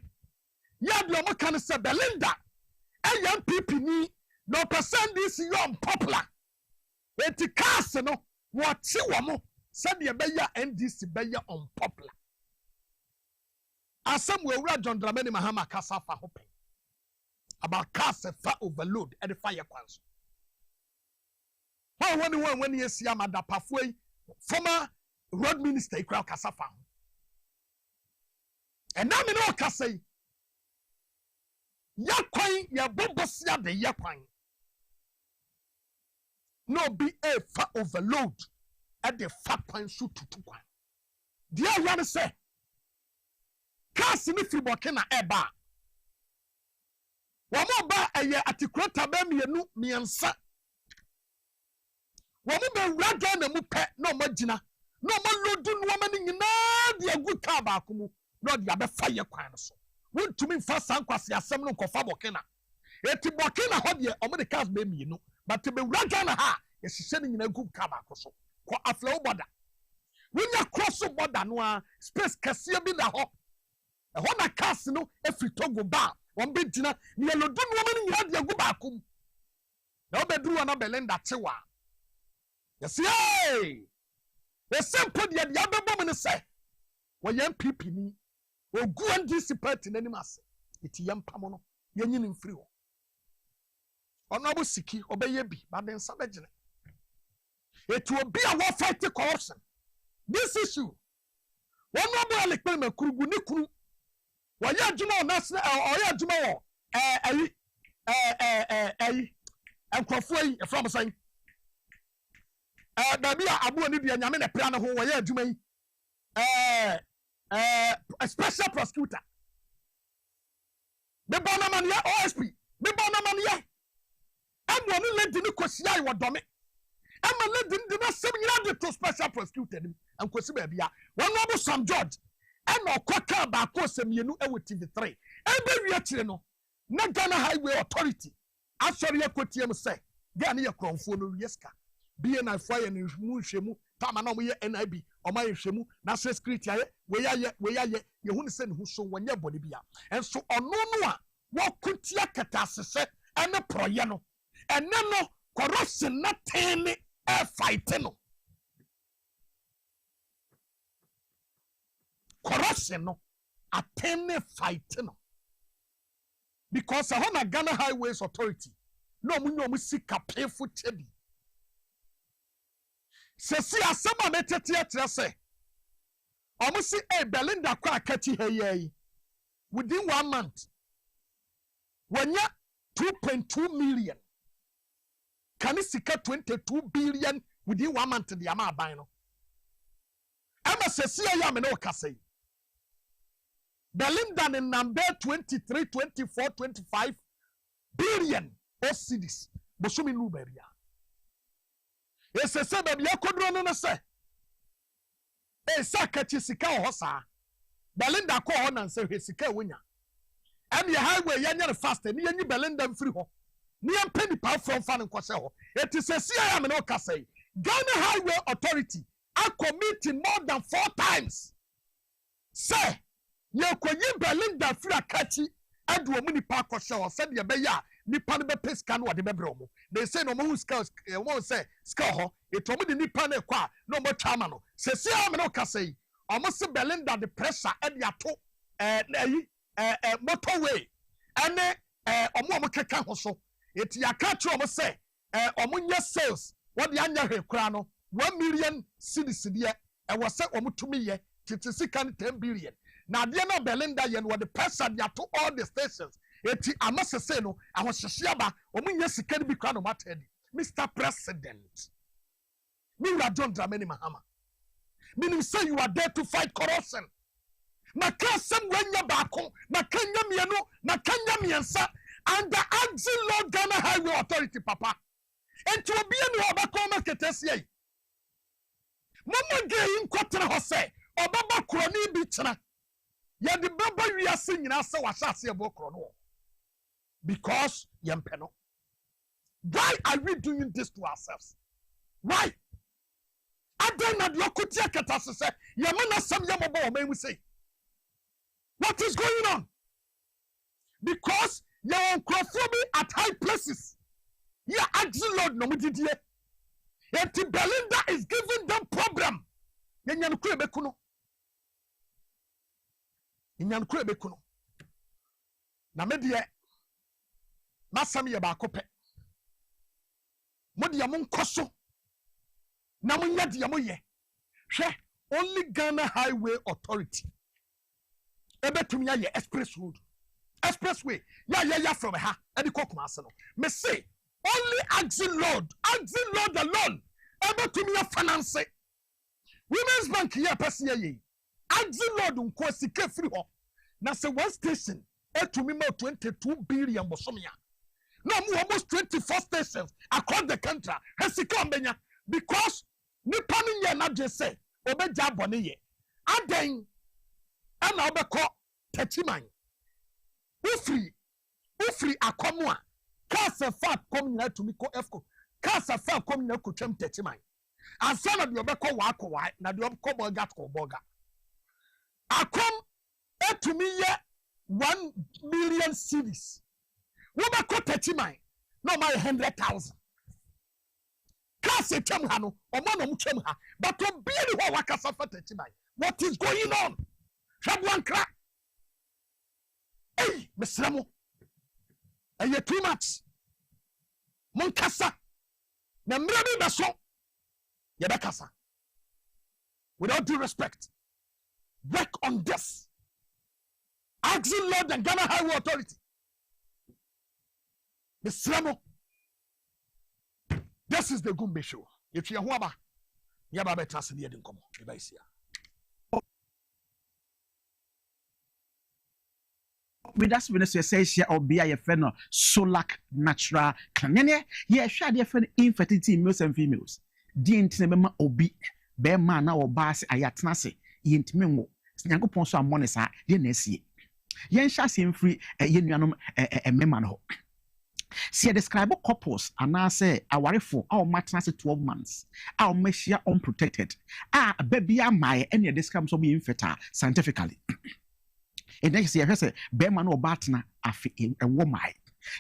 S1: Yabloma can say Belinda, a young people ni no percent this young popular. Eti cast no, what Chiwamo said the Beya and this Beya unpopular. As some will read John Dramani Mahama Casafa hoping about cast a fat overload at the fire quans. When you see Amada Pafway, former road minister, Crowd Casafa. And now, me no can say, Yaquine, ya bobosia de Yaquine. No be a fat overload at the fat point shoot to 2 1. Dear Yana say, Cassin if you walk in a eba. One more ba a year at the Crota Bemi and me and sa. One more rag on the mupe, no magina, no more loading woman in the good tabacumu. Not the other fire quans. Went to me first unquas ya seminal cofa bokena. Eti bokena hobby or the cast baby, you know, but to be ragana ha is sending in a good cabacoso. Kwa a flow border. When you cross the border, no space cassia be the hop. A honor cast no every togo bar, one big dinner, near Lodun woman in your good bacum. No bedroom and a belenda tewa. You see, hey, the same put the other woman say, when young people need. O go and dissipate in any mass. It's young pamono, yen in free. Honorable Siki, obey ye be, but then savage. It will be a war fight to corruption. This issue. One more like Pelma Kurguniku. Why ya Jumo National or ya Jumo? And Crofway from saying, Babia Abu Nidia Yamina Piano, who were ya Jumay. A special prosecutor. The Bonamania OSP. The Bonamania. I'm one who let the Kosia or Domi. I'm a legend in the 7 years to special prosecutor and Kosibia. One of some judge. And no Quaka Bakosem, you know, with TV3. And very actually, not Ghana Highway Authority. Actually, I could say, Ghana Confono Yeska. Being a fire and Mushemu, Tamano, NIB, or my Shemu, National Security, where you wouldn't send who so when your body be. And so on no what could Tiakatase and a proyano. And no corruption not any a fighting. Corruption no a penny fighting. Because I want a Ghana Highways Authority. No, we seek a playful teddy. Sesi asema metetia say almost say a Belinda kwa kati hey within 1 month when ya 2.2 million can sika 22 billion within 1 month the ama buy no ama sesi ya me no kase Belinda in number 23 24 25 billion of cities bosumi nu beria. Ese se baby akodro no se. Esa kachi sika ho sa. Belinda ko ho na se sika wonya. Am ye highway yanya fast ni yanyi Belinda mfiri ho. Ni ampeni pa from fan nkose ho. It is a CIA me no ka say. Ghana Highway Authority are committing more than 4 times. Say, ye konyi Belinda fira kachi adu omuni pa kwose ho said ye be ya nipa ne be pesca no de bebre mo. They say no mo scale won say scale ho it omo de nipa na kwa no mo chama no. Se CIA me no ka say omo se Belinda the pressure e de ato motorway ene omo keka ho so. It ya catch omo say omo nya sales what the anya hwe kura no 1 million cedis de e wo say omo tumi ye titisi kan 10 billion. Na de na Belinda ye no the pressure de ato all the stations. Eti amase say no ahohyehyia ba omo nya sika bi kura no matedi. Mr. President, me John Dramani Mahama. Meaning say you are there to fight corruption. Makasem wenya baako, makanya mienu, makanya miensa, and the Axel Lord Ghana Highway Authority, Papa. And to be in Wabakoma Ketesier. Mama gay in Quatra Jose, or Baba Crony Bichana. Yet the Baba we are singing as so as I say about Crono. Because Yampeno. Why are we doing this to ourselves? Why? I don't know your Kutia Katas say, Yamana some Yamabo, may we say. What is going on? Because you're on at high places. You're asking Lord no did ye. Yet Belinda is giving them problem. Yanyan Kurebekuno. Yanyan Kurebekuno. Namedia Masami Yabakope. Modiamon Koso. Namunya Diamoye. Only Ghana Highway Authority. Ebetumia ye express road. Expressway. Yeah, from her. And the cock master. Me say, only asking Lord alone. Ebetumia finance. Women's Bank here, person ye. Asking Lord unko sike free ho. Na say one station. Etumi mo 22 billion bosomia. No more almost 24 stations across the country. Hesika mbenya. Because nipa ni ye na just say obeja bone ye. Aden ana obekọ techiman ufri akomwa kasa fa kom na tumi ko efko kasa fa kom na kotwam techiman ansana de obekọ wa akwa na de obekọ boga ko boga akom etumi ye 1 million cedis wo bekọ techiman no my 100,000 kasa twam ha no omo no mtwam ha but obi ni ho wakasa fa techiman. What is going on? One crack. Hey, Mr. Ramo. Are you too much? Monkasa. Namrabi Baso. Yabakasa. Without due respect, work on this. Asking Lord and Ghana Highway Authority. Mr. Ramo. This is the Gumbe show. If you're Waba, Yaba Trust in the Edincomo.
S6: With us, when you say share or be a friend of Solak natural canene, yeah, share their friend infertility males and females. The intimate obi, bear man or bass ayatnase, yintimo, Snango Ponso Monesa, the Nessie. Yen shall seem free a unianum a memano. See a describe couples and I say, I worry for our matnase 12 months. Our meshia unprotected. Ah, baby, my any description will be infertile scientifically. And next year, I say, Bema no batna afi a woman.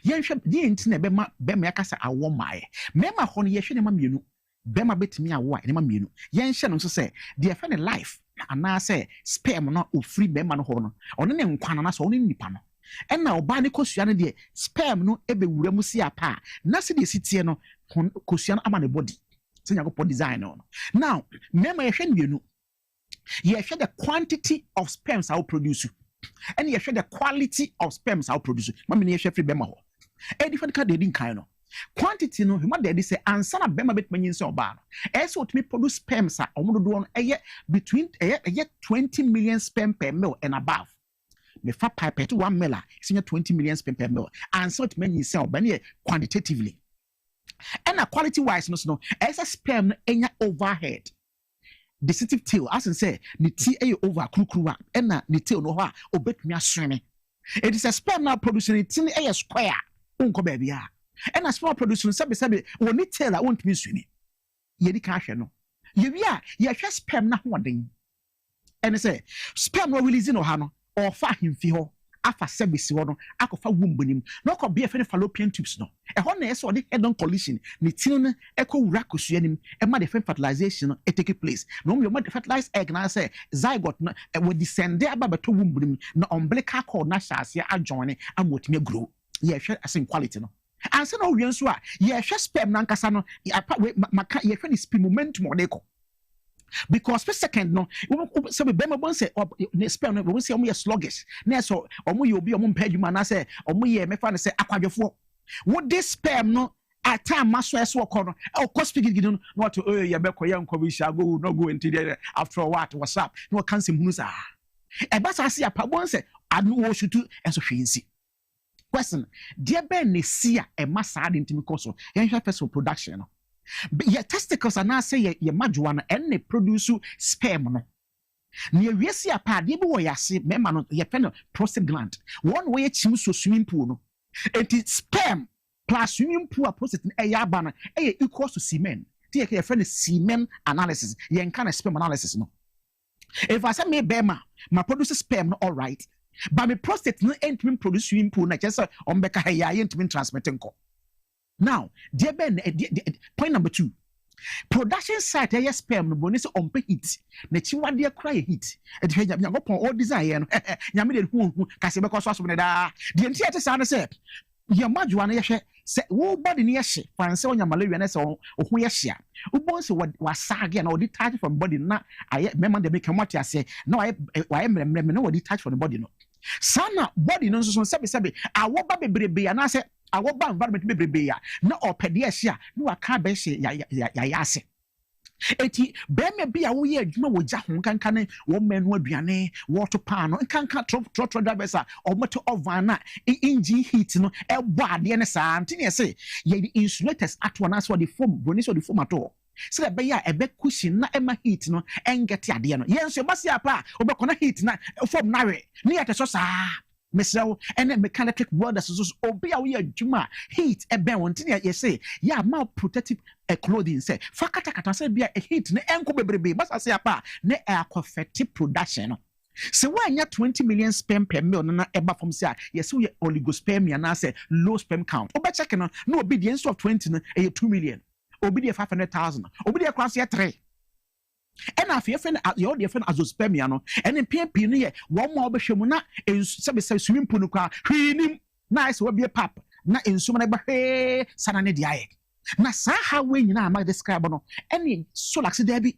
S6: Yen shall the internet Bema Cassa a woman. Mema honey, yeshin mamunu. Bema bit me a white, mamunu. Yen shall also say, dear friend life. And I say, sperm not free Bema horn, or any quananas only nipano. And now, Barney Cosiana, dear, sperm no ebe remusia pa. Nasi de Sitiano, Cosiana amani body. Sinago design on. Now, Mema yeshin you know. Ye share the quantity of sperms I will produce. And you share the quality of sperms I'll produce. Mammy, you share free bema. A different kind of kind of quantity. No, what they say, and son of bema bit means so bad. As what me produce sperms are on a year between a year 20 million sperm per mil and above. Me fat pipe to 1 miller, senior 20 million sperm per mil, and so it means sell Benny quantitatively. And a quality wise, no, as a sperm any overhead. Decitive tail, as I say, the TA over krukruwa, and the tail no ha, obet me a swimming. It is a sperm now producing it in a square, unco baby. And a small producing sabi, when it tail I won't be swimming. Yedi cash no. Yevia, ye just sperm na one thing. And I say, sperm no release no hano, or far him fiho, afa service one, akofa wumbunim, no could be a fallopian tubes no. A honest or the head on collision, Nitin echo racusianim, and my different fertilization take place. No, you might fertilize egg, and I say, zygote will descend there about two wumbum, no umbilical cord, Nashasia, adjoining, and what may grow. Yes, I think quality no. And so no, we answer, yes, sperm nankasano, ye friend is momentum or deco. Because for second no so be bema bon say sperm no we say omo sluggish na so omo ye obi omo mpadwuma na say omo ye me fa na say akwadwefo what this sperm no at time maso eso okọ no o cost speak no what ye be koye nko we shall go no go into there after what what's up no can say hunu sa e ba sa say apa bon say anu wo shutu eso hwensi question there be ne sia e ma sa de ntimi koso yen hwe person production no Your testicles are now say your marijuana and they produce sperm. No. Near we see a part, you boy, I see, member, your pen prostate gland. One way it's so swimming pool. No. It is sperm plus swimming pool prostate a yabana, equals to semen. Take your friend semen analysis. You can sperm analysis. No. If I say me bema, my produces sperm, all right. But my prostate no ain't been produce swimming pool, na just on Becca Haya ain't been transmitting. Now, dear Ben, point number 2. Production site here sperm no bonus on pay heat. Nechi one dear cry heat. And you go upon all desire. Yamid who Casabacos was when the entire sound said, your majuana say, oh, body near she, for so your malaria or who yes, who what was sagging or detached from body. Not I remember the make what I say. No, I remember no detached from the body. No, sana body no so sabi. I walk baby and I said, I walk back environment baby. No, or pediasia, no, I can't be say, yase. Eti beme bia wo ye adwuma wo ja ho kankan wo menu aduane water pan no kankan trot drivers a omoto ovan na engine heat no e bo ade ne saa ntine say ye insulators ato na so the foam broni so the foam ato so be ya ebe cushion na ema heat no engeti ade no ye nso ba sia pa obekona heat na foam na we ne yete so saa Mr. and mechanical welders obi a we adwuma heat ebe wontine ye say ya ma protective clothing say fakata kata say bia heat ne enko bebrebe basa say apa ne aquafective production no se wanya 20 million sperm per mil na eba from say yes we oligospermia na say low sperm count oba check no na obedience of 20 no 2 million obi 500,000 obi cross 3 and if you friend your dear friend azospermia no and in PMP no ye one more behwemu na say swimming pool no kwa hwinim nice we be pap na ensum na ba sana ne dia na sa ha we nyina ma describe no any soul accident bi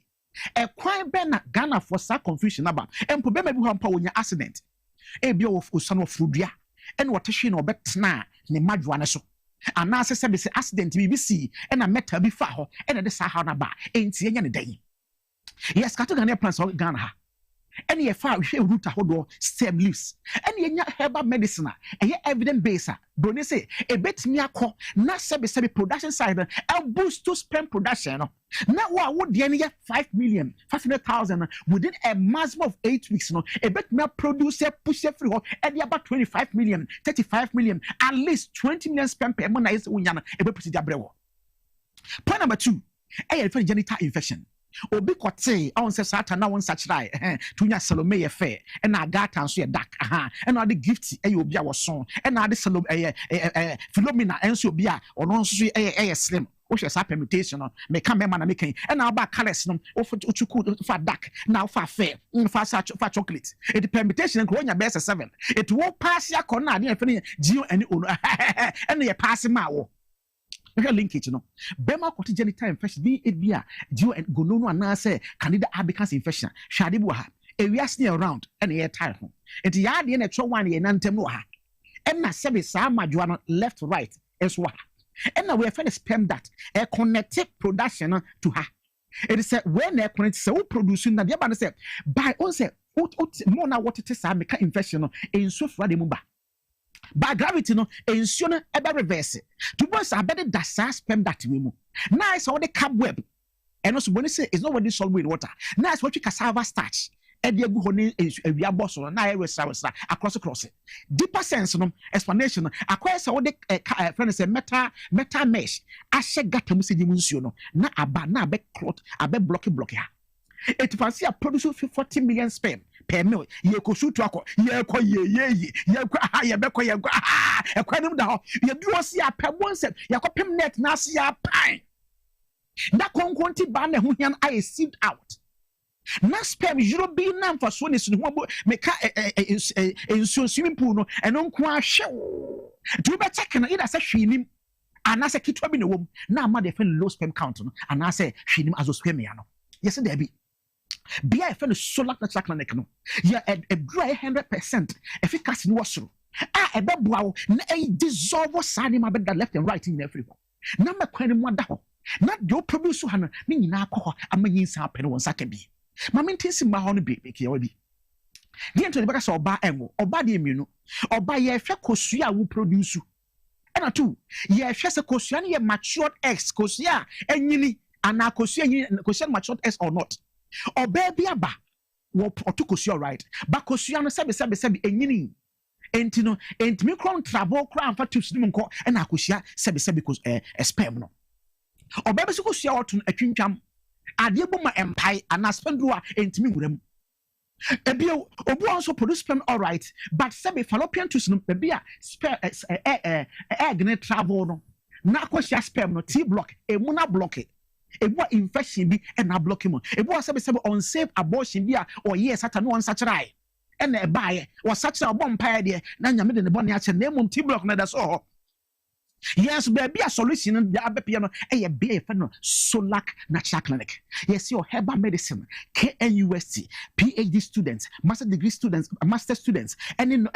S6: e kwan be na Ghana for sa confusion aba empo be ma bi ho ampa wonya accident e bi of osan of frudua and what hwe na obetna ne madwa ne so ana se se accident bi si e na meta bi fa ho e na de sa ha na ba enti enya ne dan. Yes, Catagania plants of Ghana. Any far root ahodo stem leaves. Any herbal medicine, and yet evidence base. Don't say a bit me a call, not semi production side, and boost to sperm production. Now, what would the 5,500,000 within a maximum of 8 weeks? No, a bit more producer push a free and about 25 million, 35 million, at least 20 million sperm per month is Unyana, a bit brewo. Point number 2, a genital infection. Obi kote on se satan na won sachrai tunya salome ye fair and na gata nso ye dak and na the gift obi a woson and na the salome philomena enso obi a ono nso slim wo hwe sa permutation no me ka me ma na me kan and na ba colors no ochuku fa dark na fa fair fa chocolate it permutation ko nya best 7 it will pass ya ko na de fe geo and ono and ye pass ma wo linkage no bema kwoti genital infection be it be a geo and gonono ana say candida albicans infection shade bu ha ewiase near around and air tie ho enti ya de na twa one ye nantem no ha and na sebe sa madwa no left right is what and now we have sperm that a connected production to her it is when they connect so producing na de ba say by on say more na what it is make infection in so fra de mu ba by gravity no ensure no ebe reverse to boys abede da sperm that we mu nice all the cobweb and also when say it's not when dissolved with water nice what you cassava starch e de gu honi awia boss no na resa across it deeper sense no explanation no akwa say all the friend say metal mesh ahye gata mu sedi mu nsuo no na aba na abe clot abe block ha it fancy a produce 40 million sperm per mil ye ko sutu akọ ye ko ye ko ye be ko ye ko e kwanim da ho ye duo si apebon se ye ko pem net na se ya pan na konkonti ba na ho hian I sieved out na sperm juro bi na mfa so ne sunu ho me ka ensuo swimming pool no eno nko ahwe do be check na ida se hwinim ana se kitwa bi ne wom na ama de fen low sperm count no ana se hwinim azospermia no yes there be Bia if solar natural clinic no ya a dry 100% efficacy no wasoro a ebeboa na dissolve sani ma beda left and right in everywhere na makwani mu ada ho na do produce ha no ni nyina akọ amanyin sa apene won saka bi ma mentisi ma ho no bi ke wa bi di ento de baka so oba enwo oba de mienu oba ye hwe kosu a wo produce And two, yeah, she's a Kosian, yeah, matured X, Kosia, and yini, and now Kosian matured X or not. Or baby aba, or to Kosia, right? But Kosian, sebi, and yini. And you know, and me crown travel crown for two slimon and Akusia, sebi, because a sperm no. Or baby, so Kosia or to a chincam. Adiabuma empire and aspendua and me with them. Ebio, Obu also produce sperm all right, but semi fallopian tubes no be a spare egg travel no. Na kwasha sperm no T block, e muna block it. E what infection be and na block him. E what semi unsafe abortion be a or yes at no one such right. And a buy was such a bomb pie there. Na nyame de boni ache name T block na that's all. Yes, baby, a solution in the Abepiano, a be a Solac Natural Clinic. Yes, your herbal medicine, KNUST, PhD students, master degree students, master students, and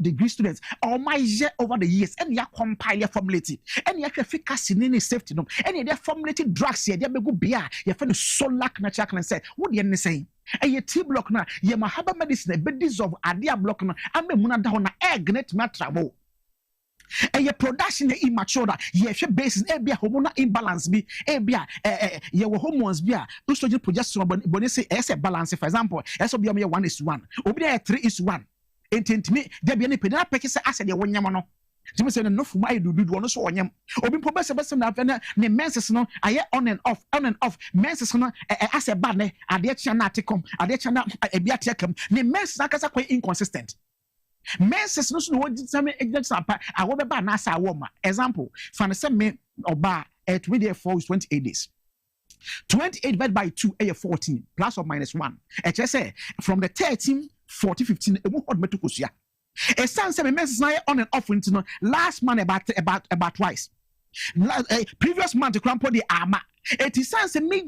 S6: degree students, all my year over the years, and ya compile formulated, and ya efficacy in safety, and ya formulated drugs here, they be good beer, you find Solac Natural Clinic say, what do you say? A T block na, ye ma herbal medicine, a bit dissolve, a dear block na, and me muna down egg net matrabo. And your production is immature. Your basis, a hormonal imbalance be a your hormones be estrogen progesterone. But they say as a balance, for example, as of your 1:1, obi 3:1. And me, there be any pedal package as a one yamano. Jimmy said, no, for my do one so on yam. Obi probably best na ne menses no, I on and off. Menses no, as a banner, a dear chanaticum, a dear chana, a biaticum, ne menses are quite inconsistent. Menses no so what some example I will be nasa woman example for the same me oba 24 is 28 days 28 divided by 2 is 14 plus or minus 1 it just say from the 13 40 15 e won me to kosia e san say menses na on and off into last month about twice previous month crampo the ama it is sans me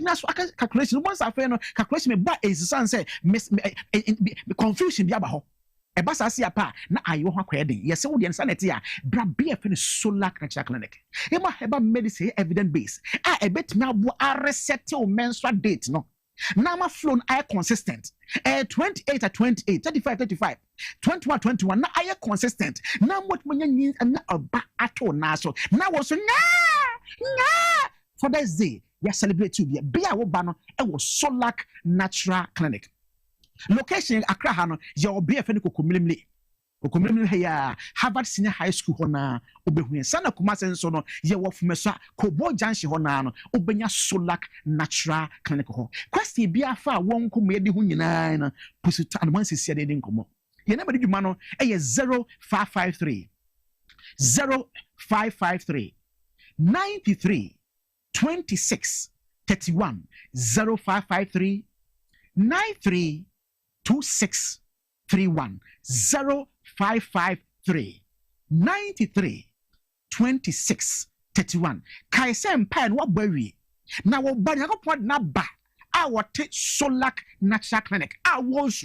S6: calculation once I no calculation me ba is sans say confusion bi aba Ebasa si apa na ayo ho akwede yesi wo de nsanete a bra be a finish Solac Natural Clinic ema heba medicine evidence base a ebetimi abo a reset o menstrual date no na ma flow na consistent 28 at 28 35 35 21 21 na aye consistent na what munya nyin na oba ato na so na wo so na for that day ya celebrate to be a wo ba no e wo Solac Natural Clinic. Location Accra hano ya obi afeni kokomilimli heya Harvard Senior High School hona obehu sana kumase nso no ye wofumeso Kobo Junction hona no obenya Solac Natural Clinic ho question bia fa won komo ye de hu nyina na pusuta no man sisi de nkomo ye na bade dwuma no eye 0553 93 26 31 0553 93 2631 0553 93 2631 Kaisem pen what berry now what banyak na ba our Solac Natural Clinic I was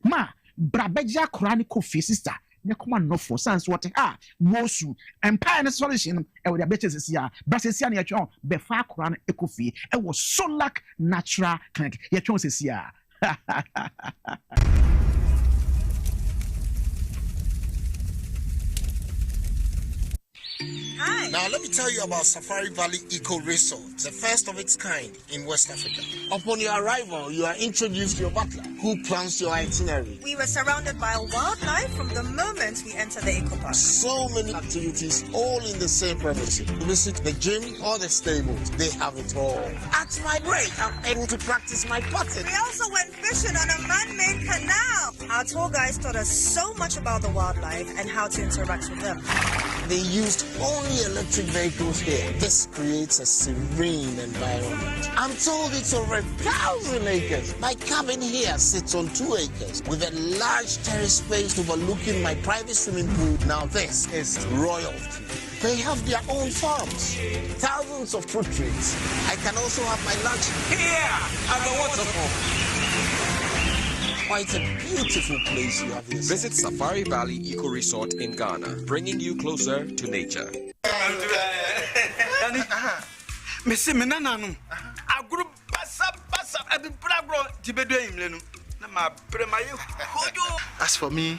S6: ma brabeja chronicle sister ne come no for sans what wosu empire solution e we diabetes ya brasesia na yetwon be fa chronic ekofi e was Solac Natural Clinic yetwon sesia.
S7: Hi. Now let me tell you about Safari Valley Eco Resort, the first of its kind in West Africa. Upon your arrival, you are introduced to your butler, who plans your itinerary.
S8: We were surrounded by wildlife from the moment we entered the eco park.
S7: So many activities, all in the same premises. You visit the gym or the stables, they have it all. At my break, I'm able to practice my putting.
S8: We also went fishing on a man-made canal. Our tour guides taught us so much about the wildlife and how to interact with them.
S7: They used only electric vehicles here. This creates a serene environment. I'm told it's over 1,000 acres. My cabin here sits on 2 acres with a large terrace space overlooking my private swimming pool. Now this is royalty. They have their own farms, thousands of fruit trees. I can also have my lunch here at the waterfall. Quite a beautiful place you have here.
S9: Visit Safari Valley Eco Resort in Ghana, bringing you closer to nature.
S10: As for me,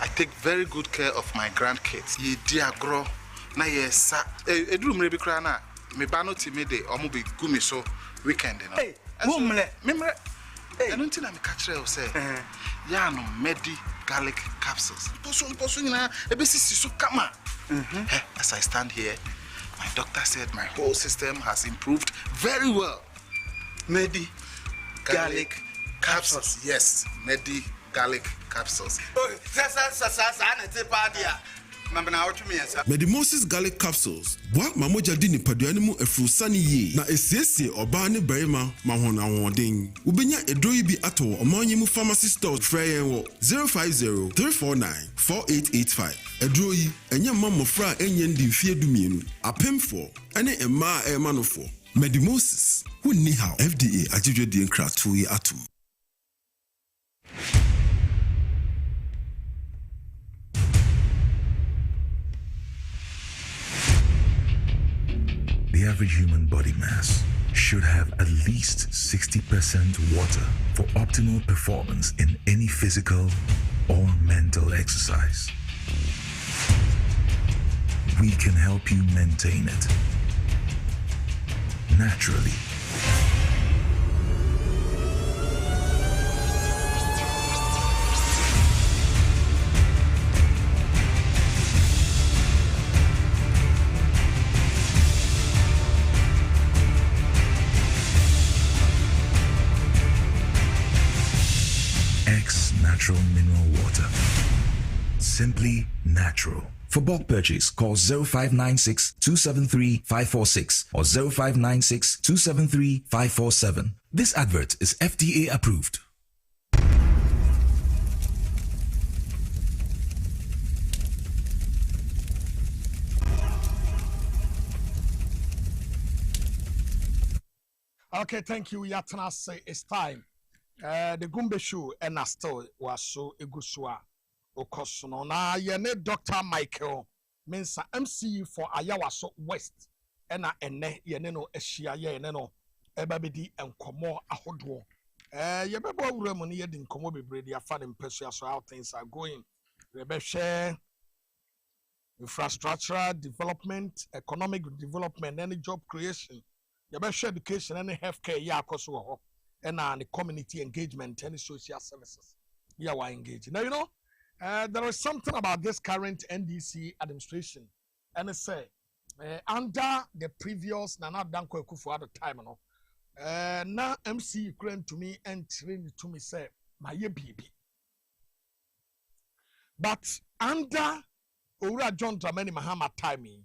S10: I take very good care of my grandkids. na yes eduru mre bi kra na me ba no timi de omo be gumi so weekend no
S11: hey mumle
S10: memre eno nti na me ka kire o say ya no medi garlic capsules poso nyina ebesisi so kama as I stand here my doctor said my whole system has improved very well. Medi garlic capsules. Yes, Medi garlic capsules.
S12: Medimosis garlic capsules. What mamoja dini paduanimu efrusani ye. Na esiesie obani berima mahona wonding. Ubenya edroi bi ato omanyimu pharmacy stores freyen 050-349-4885. Edroi enya mamofra enye ndi mfie dumienu. Apemfo ene ema emanofo. Medimosis. Who ni how FDA ajijwe di nkra tuye atum.
S2: The average human body mass should have at least 60% water for optimal performance in any physical or mental exercise. We can help you maintain it naturally. Natural mineral water. Simply natural. For bulk purchase, call 0596 273 546 or 0596 273 547. This advert is FDA approved.
S1: Okay, thank you. Yatana say it's time. The Gumbe show and a still was so egusua okosono na yene Dr. Michael Mensa MC for Ayawaso West and ene yene no eshia yene no ebabedi enkomo ahodwo yebebo awuremu ne yedi nkomo bebredi afa ne mpesua so how things are going we share infrastructural development, economic development, and job creation. Share education and healthcare yakoso and the community engagement and social services. Yeah, we're engaging. Now, you know, there is something about this current NDC administration. And it say, under the previous Nana Danko Ekufu at the time, you know, now MC Ukraine to me and trained to me say, my baby. But under Ura John Dramani Mahama timing,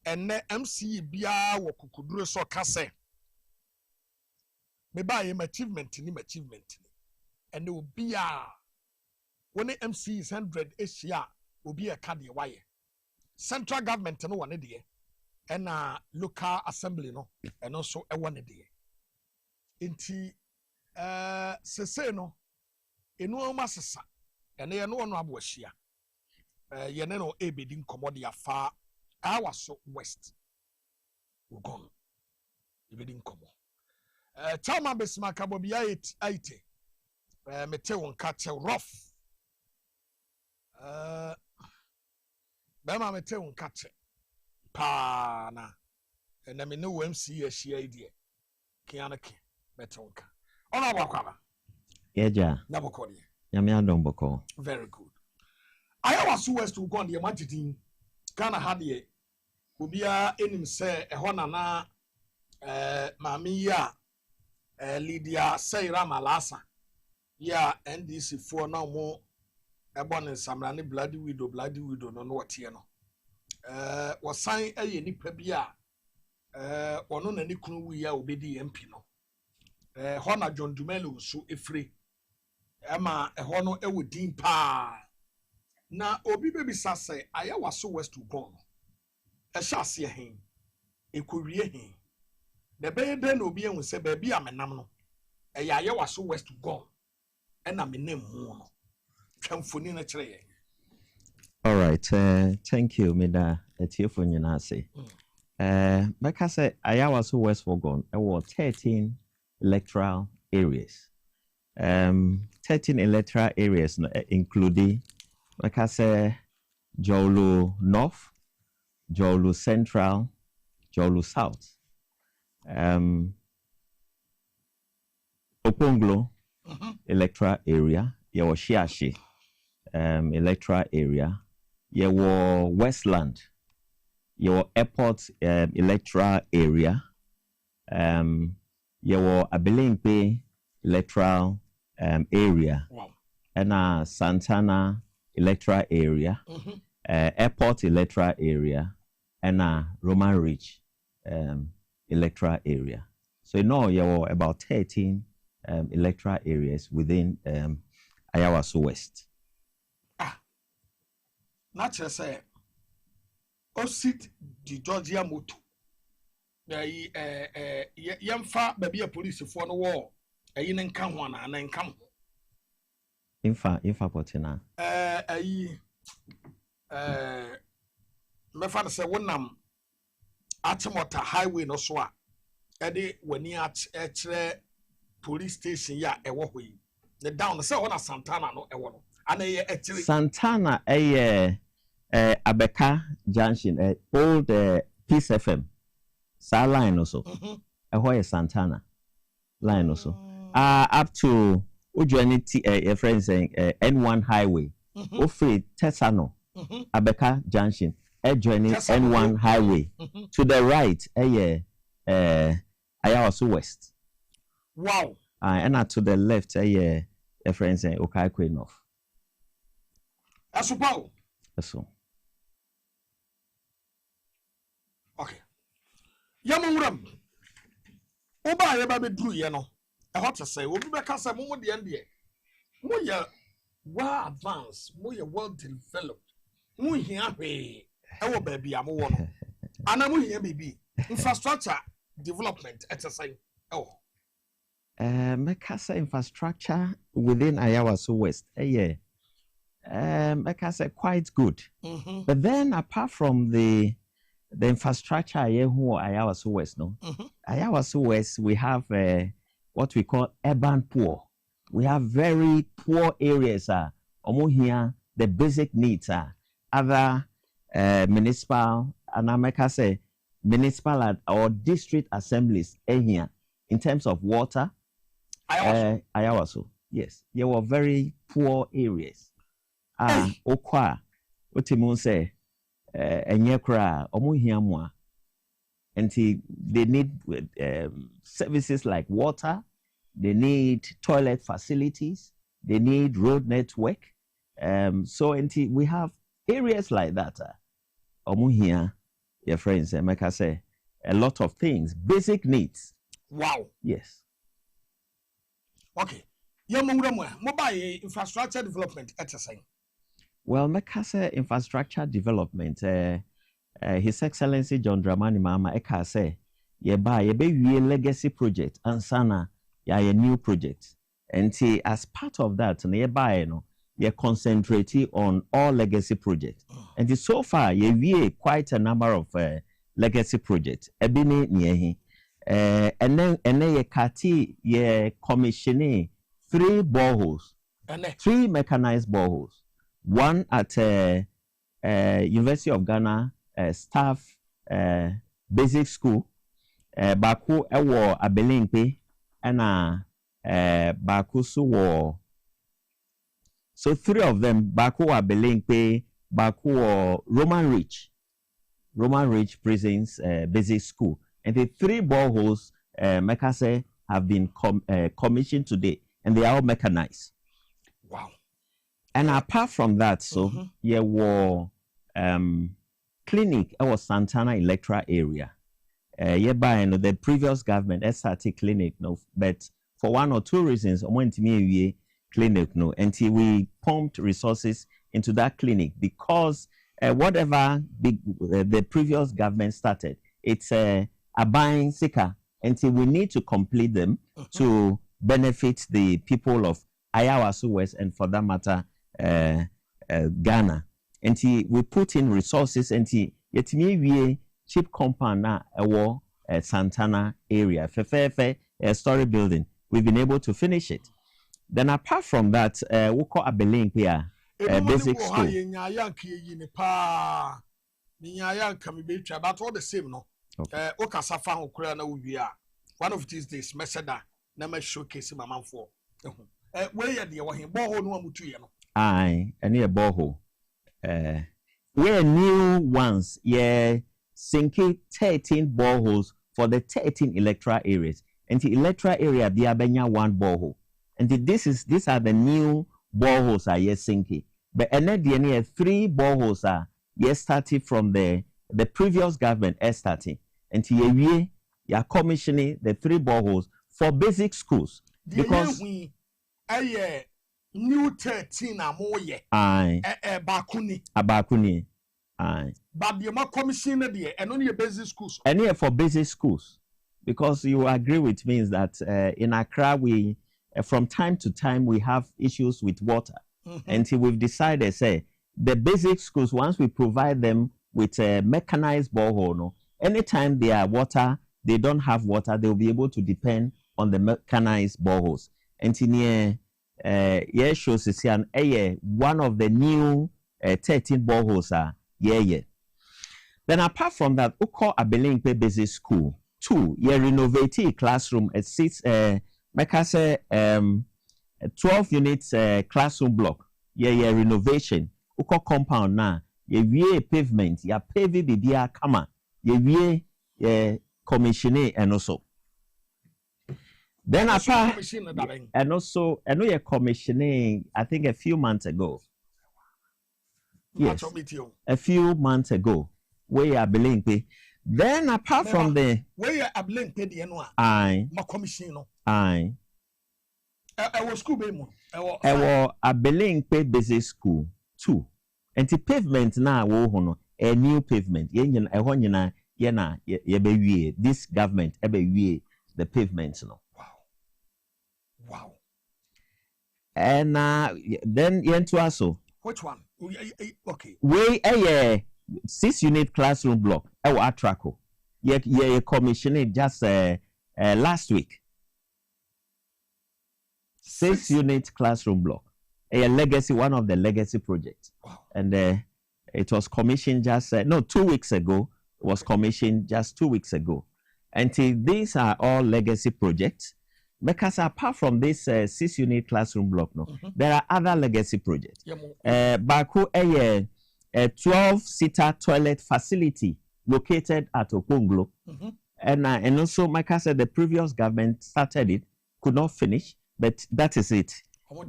S1: and MC Bia Wakukudru so kase. Me buy him achievement, and there will be a when the MC is 100 Asia will be a cardi wire. Central government no one idea, and local assembly no, and also a one idea. Inti sese no, eno masasa, and they no one abwashia. Yeneno ebedin commodity far Ayawaso West. We're gone. Ebedin commo. Chama besmaka bobia aite mete won kache rough bema mete won kache pa na na me no MC ahia idie kianake mete won ka ona wakwaba
S13: yeja
S1: na bokodi
S13: nyame adom boko
S1: very good Ayawaso West go on the magidin Ghana hadie obia enim se ehona na mami ya Lydia Sayra Malasa ya NDC for now more ebon samrani bloody widow no what here no was sign a nipa bia ono na ni kunu wi ya obedi MP no hona John Dumelo so efre ema eho no ewodin pa na obi bebi sase Ayawaso West gone ehase hen ekowie hen the baby no be able to say baby I'm a namno. Ayawaso West gone. And I'm in name mono. Champhony tray.
S13: All right, thank you, Mida. It's here for Nyanase. Like I said, Ayawaso West for gone. There were 13 electoral areas. 13 electoral areas, including, like I said, Jolo North, Jolu Central, Jolu South, Oponglo electoral area, your Shiashi electoral area, your Westland, your airport electoral area, your Abelemkpe electoral area, and Santana electoral area, airport electoral area, and Roman Ridge electoral area. So now you're about 13 electoral areas within Ayawaso West.
S1: Not just say, o sit the Georgia moto. Yamfa baby a police for no war. A yin come one and then come.
S13: Infa Potina.
S1: My father said, one nam Atamota highway no swa. Eddie when you at police station ya e wo hwe the down say one Santana no e wo no ana actually
S13: Santana Abeka Junction old Peace FM sa line also where Santana line also up to Ujuani friends saying N1 highway Ofri Tesano Abeka Junction joining N1 highway to the right Ayawaso West.
S1: Wow.
S13: And to the left, a friend saying Okaikwe North.
S1: That's about.
S13: So.
S1: Okay. Yamuram. Oba yeba be dru ye no. E hot to say, obi be ka say mo de ende. Mo ye well advanced, mo ye well developed. Mo hia hwe. E wo ba bia mo wo no. Ana mo hia bibi. Infrastructure development exercise. Oh.
S13: Mekasa infrastructure within Ayawaso West, Mekasa quite good. But then apart from the infrastructure Ayawaso West, no, Ayawaso West we have what we call urban poor. We have very poor areas. Here the basic needs other municipal and Mekasa municipal or district assemblies here in terms of water. Ayawaso, yes. There were very poor areas. Okwa, Otimon say, Enyekra, Omuhiamwa. And they need services like water, they need toilet facilities, they need road network. So we have areas like that. Omuhia, your friends, Meka say, a lot of things, basic needs.
S1: Wow.
S13: Yes.
S1: Okay. Mobile infrastructure development exercise.
S13: Well, Mekase infrastructure development, His Excellency John Dramani Mahama Ekase, yebe legacy project and sana a new project. And as part of that, nearby ye concentrating on all legacy projects. And so far, ye quite a number of legacy projects. Ebini niehi. And then ye kati ye commissioning 3 boreholes, 3 mechanized boreholes. One at University of Ghana Staff Basic School, Baku ewo Abelemkpe, and Baku suwo. So 3 of them, Baku Abelemkpe, Baku Roman Ridge Prisons Basic School. And the 3 boreholes, Mekase, have been commissioned today, and they are all mechanized.
S1: Wow.
S13: And apart from that, so there were clinic, our Santana electoral area. Hereby, the previous government SRT clinic, no, but for 1 or 2 reasons, I went to me clinic, no, until we pumped resources into that clinic because whatever the previous government started, it's a buying seeker until we need to complete them to benefit the people of Ayawaso West and for that matter Ghana. Until we put in resources until yet me cheap compound na Santana area story building. We've been able to finish it. Then apart from that, we call Abelemkpe basic school.
S1: Minya can be but all the same no. Okasa fa okura na uwia. One of these days meseda na ma showcase mama for. Where ye de wo hin borehole no amutu ye no.
S13: Aye, any a borehole. We're new ones. Yeah, sinking 13 boreholes for the 13 electoral areas. And the electoral area, the Abenya 1 borehole. And these are the new boreholes are yes sinking. But and then the 3 boreholes are yes starting from the previous government starting. And the you are commissioning the 3 boreholes for basic schools. Because
S1: new 13 amoye.
S13: Aye. Bakuni. Aye.
S1: But the more commission there and only basic schools.
S13: And here for basic schools. Because you agree with me is that in Accra we from time to time we have issues with water. Until we've decided say the basic schools, once we provide them with a mechanized borehole, no, anytime they are water, they don't have water, they'll be able to depend on the mechanized boreholes. And in shows is one of the new 13 boreholes are Then apart from that, we call Abelinkwe Basic School 2. You renovate a classroom at 6 12 units classroom block. Yeah, renovation. We call compound now. Yeah, pavement. Yeah, paving bibia kama. Yeah, commissioning and also. Then apart, and also, I know you're commissioning, I think a few months ago. Yes, a few months ago, where you are Belinkwe. Then apart from the
S1: where you are Belinkwe, the NY,
S13: aye, aye.
S1: I was school bemo.
S13: I was a Belinkwe Basic School 2. And the pavement now, a new pavement. This government, the pavement now.
S1: Wow.
S13: And then into also.
S1: Which one? Okay.
S13: We a 6 unit classroom block. Atraco. Yeah, commissioned just last week. 6 unit classroom block. A legacy, one of the legacy projects.
S1: Wow.
S13: And it was commissioned just 2 weeks ago. It was commissioned just 2 weeks ago. And these are all legacy projects. Because apart from this 6 unit classroom block, there are other legacy projects. Baku a 12-seater toilet facility located at Okonglo. And also, like I said, the previous government started it, could not finish, but that is it. 12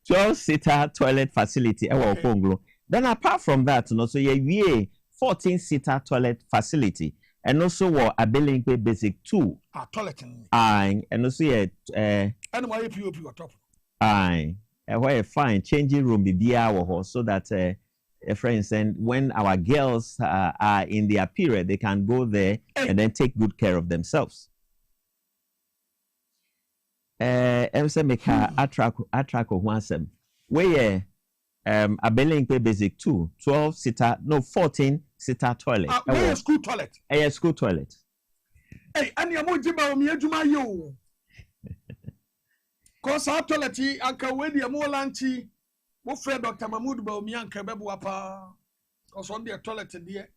S13: 12-seater toilet facility at Okonglo. Then apart from that, also a 14-seater toilet facility, and also a Belinkwe Basic 2.
S1: Toilet.
S13: And also
S1: and why you top?
S13: Where a fine changing room be so that for instance, when our girls are in their period, they can go there and then take good care of themselves. Where a Belinkwe Basic 2, 12-seater, 14-seater toilet.
S1: A school toilet.
S13: A school toilet.
S1: Hey, and you're more you. Cause our toilet, Uncle Wendy, a more lunchy. What friend Dr. Mahmoud Baumia Kabebuapa? Cause on the toilet, dear.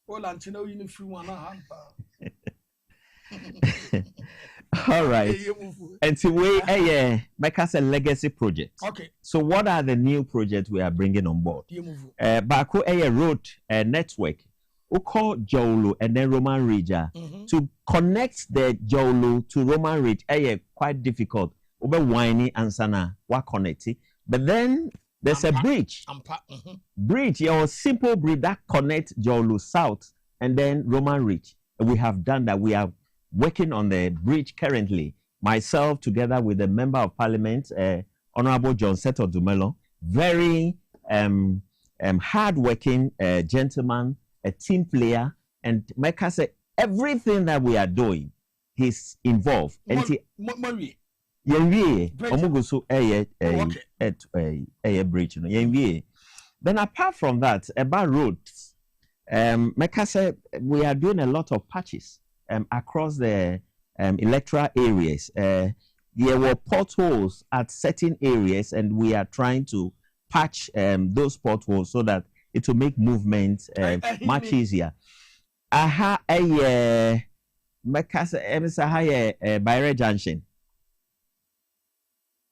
S1: All Antino uniform one hand.
S13: All right. And so we make us a legacy project.
S1: Okay.
S13: So what are the new projects we are bringing on board? Baku a road network. We call Jolu and then Roman Ridge. To connect the Jolu to Roman Ridge, quite difficult. Over whiny and sana, what connect it. But then there's a bridge. Bridge, your simple bridge that connects Jolu South and then Roman Ridge. We have done that. We are working on the bridge currently. Myself, together with the Member of Parliament, Honorable John Seto Dumelo, very hard-working gentleman, a team player, and make us say everything that we are doing, he's involved. And bridge, Then apart from that, about roads, make us say we are doing a lot of patches across the electoral areas. there were potholes at certain areas, and we are trying to patch those potholes so that it will make movement much easier. Aha, Makasa Emisa Byre Junction.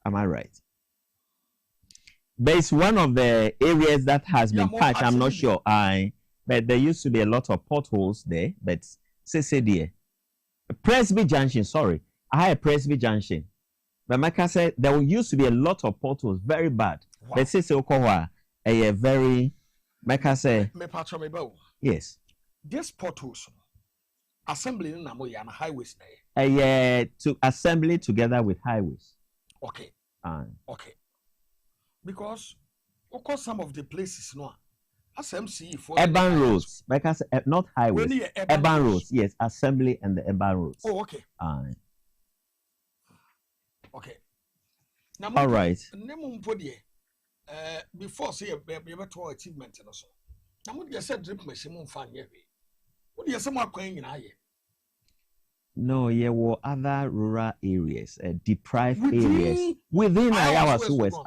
S13: Am I right? But it's one of the areas that has been patched. I'm not sure. But there used to be a lot of potholes there. But say dear, Presby Junction. Sorry, I had Presby Junction. But Maka said there used to be a lot of potholes, very bad. Wow. But say Okowa, a very Maka say. Yes.
S1: This potholes, assembly in Namoya and highways.
S13: To assembly together with highways.
S1: Okay. Okay. Because of course some of the places no. SMC for
S13: urban roads, because not highways. Urban roads, yes, assembly and the urban roads.
S1: Oh, okay. Okay. Now,
S13: all right.
S1: Before say a better achievement and so. Now, what you said drip machine fan here. What you say more coin in aye?
S13: No, there were other rural areas, deprived areas within Iowa West.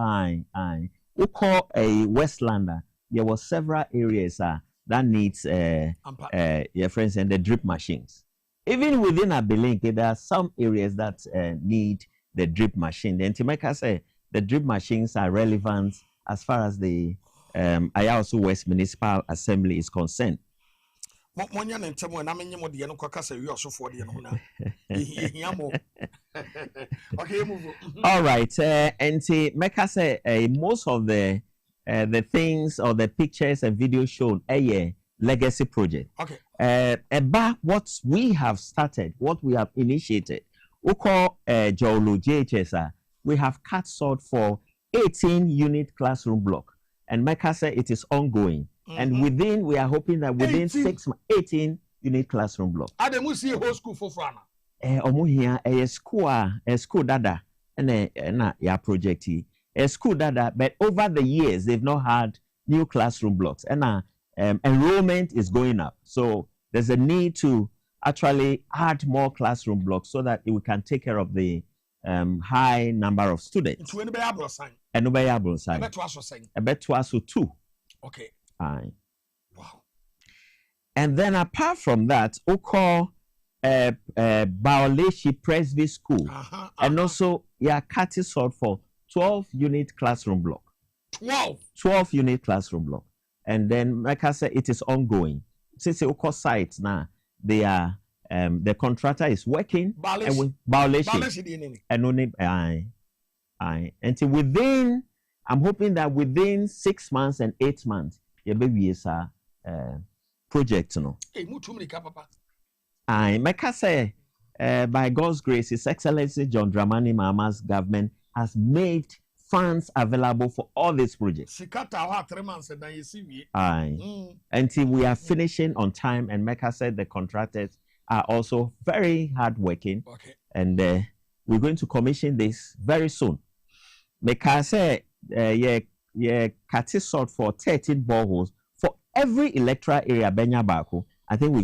S13: We call a Westlander. There were several areas that needs your friends and the drip machines. Even within Abelinke, there are some areas that need the drip machine. The Ntimeka say the drip machines are relevant as far as the Iowa West Municipal Assembly is concerned.
S1: Okay, move.
S13: All right, and Meka say most of the things or the pictures and videos shown a legacy project.
S1: Okay.
S13: About what we have started, what we have initiated, we call Jolo JHS. We have cut sort for 18-unit classroom block, and Meka say it is ongoing. And within, we are hoping that within 6 months, 18-unit classroom block.
S1: Adamu see a whole school for Frana.
S13: Omuhia a school dada and ya project. A school dada, but over the years they've not had new classroom blocks, and enrollment is going up. So there's a need to actually add more classroom blocks so that we can take care of the high number of students. And a bet two.
S1: Okay.
S13: Aye.
S1: Wow.
S13: And then apart from that, we call Baoleshi Presby School, and also Yakati sort for 12-unit classroom block. 12-unit classroom block. And then, like I said, it is ongoing. Since the Oko site now, they are the contractor is working and with Baoleshi and only until within. I'm hoping that within 6 months and 8 months, your baby is a project, no. I say, by God's grace, His Excellency John Dramani Mahama's government has made funds available for all these projects. Until we are finishing on time, and Mecca said the contractors are also very hardworking, and we're going to commission this very soon. Mecca said, cut sort for 13 boreholes for every electoral area Benya Baku. I think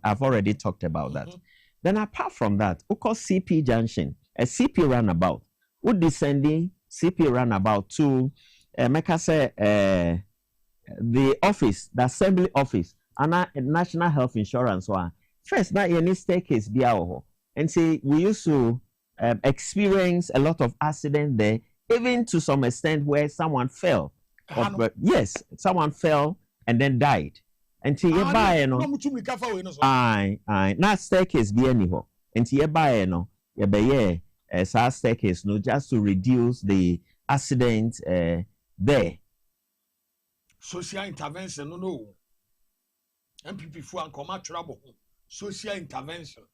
S13: I've already talked about that. Then apart from that, we call CP Junction, a CP runabout. We descending CP runabout to Mecca say the office, the assembly office, and National Health Insurance one. First, now any staircase be our and see we used to experience a lot of accident there. Even to some extent where someone fell. Yes, someone fell and then died. Until you buy no. Not staircase be anyhow. Until you buy no, you buy staircase no just to reduce the accident there.
S1: Social intervention no. MPP for and come out trouble. Social intervention.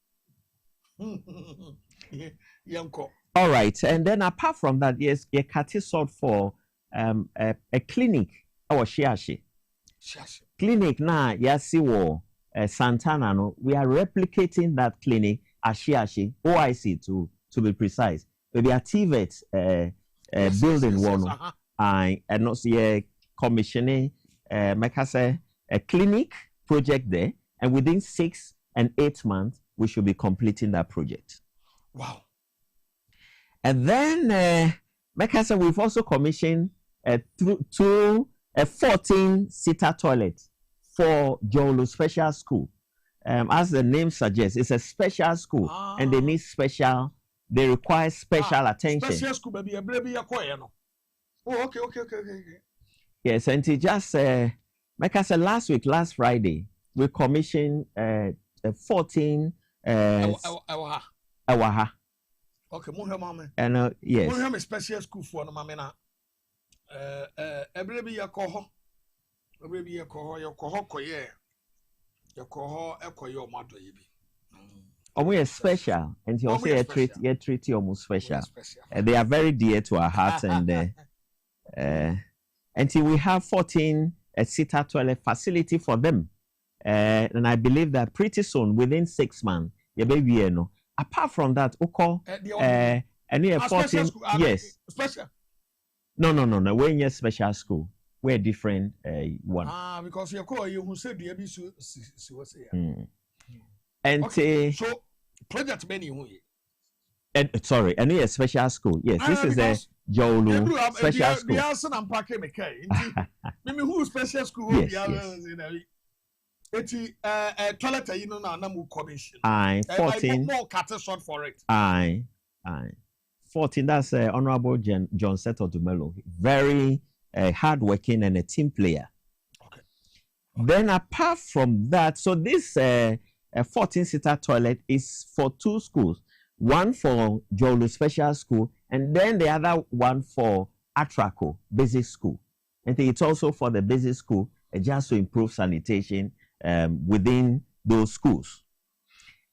S13: All right, and then apart from that, yes, a cut sort for a clinic or Shiashi. Clinic now, yes, Santana. No, we are replicating that clinic at Shiashi, OIC to be precise. We activate building one, and not see commissioning, make us a clinic project there, and within 6 and 8 months we should be completing that project.
S1: Wow.
S13: And then, like I said, we've also commissioned a 14-seater toilet for Jolo Special School. As the name suggests, it's a special school, and they need they require special attention.
S1: Special school, baby, no. Oh, okay.
S13: Yes, and it just, like I said, last Friday, we commissioned 14 Awaha.
S1: Okay, mama.
S13: And yes.
S1: We have a special school for no mamena. Every year coho. Every year coho, your coho koye. Your coho your mother yibi.
S13: We are special, and you also treat you almost special. They are very dear to our hearts, and until we have 14-seater toilet facility for them, and I believe that pretty soon, within 6 months, your baby, you know. Apart from that, and we have 14. Yes.
S1: Special.
S13: No. We're in a special school. We're different one.
S1: Because you call you who said the abyss.
S13: And
S1: so project many.
S13: Sorry, and we a special school. Yes, this is a Jolo special school.
S1: Maybe who special school?
S13: Yes.
S1: Toilet, you know, now we commission.
S13: 14.
S1: More cut short for it.
S13: 14. That's Honorable John Seto Dumelo. Very hardworking and a team player.
S1: Okay.
S13: Then apart from that, so this 14-seater toilet is for 2 schools. One for Jolo Special School, and then the other one for Atraco Basic School. And it's also for the basic school, just to improve sanitation within those schools.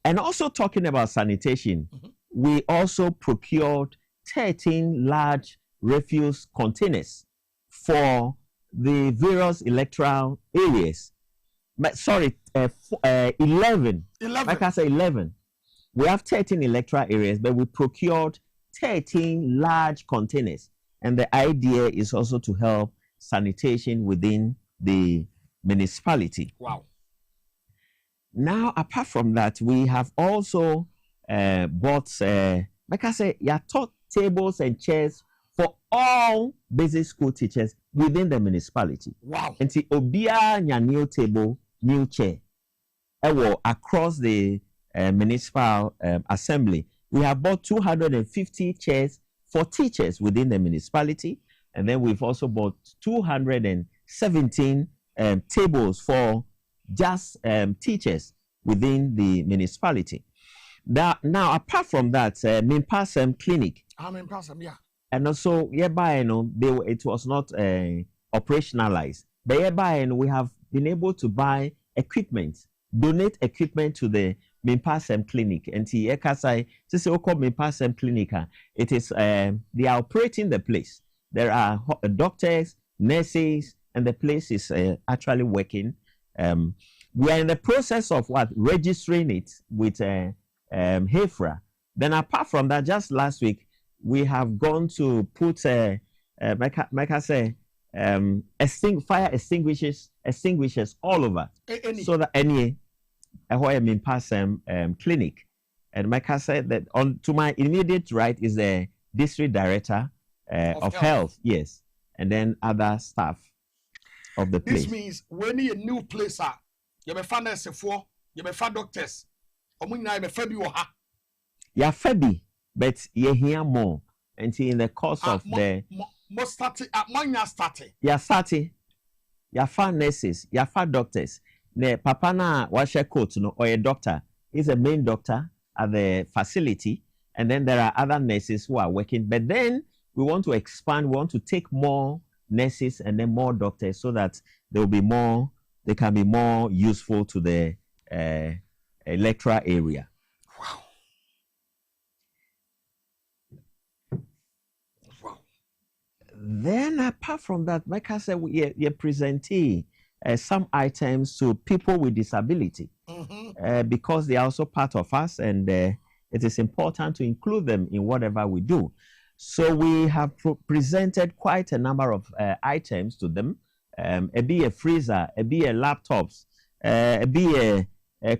S13: And also talking about sanitation, we also procured 13 large refuse containers for the various electoral areas. But sorry, 11. Like I say, 11. We have 13 electoral areas, but we procured 13 large containers. And the idea is also to help sanitation within the municipality.
S1: Wow.
S13: Now, apart from that, we have also bought, like I say, taught tables and chairs for all basic school teachers within the municipality.
S1: Wow.
S13: And the Obia new table, new chair. Across the municipal assembly, we have bought 250 chairs for teachers within the municipality. And then we've also bought 217 tables for just teachers within the municipality. Now, apart from that, Mimpasem Clinic.
S1: Mimpasem, yeah.
S13: And also, hereby, it was not operationalized. But hereby, we have been able to buy equipment, donate equipment to the Mimpasem Clinic. And the Ekasai, this is called Mimpasem Clinic. It is, they are operating the place. There are doctors, nurses, and the place is actually working. We are in the process of registering it with HEFRA. Then apart from that, just last week, we have gone to put, fire extinguishers all over. So that any Mimpasem clinic. And Micah said that to my immediate right is the district director of health. Yes. And then other staff of the place.
S1: This means when you a new place, you may find for you may find doctors.
S13: Yeah, Fabi, but you hear more. And in the course of the starting. You find nurses, you find doctors. The papa na washe coat or a doctor is a main doctor at the facility, and then there are other nurses who are working. But then we want to expand, we want to take more nurses and then more doctors so that there will be more, they can be more useful to the electoral area.
S1: Wow.
S13: Then apart from that, like I said, we presentee some items to people with disability because they are also part of us, and it is important to include them in whatever we do. So we have presented quite a number of items to them. A freezer, a laptops, a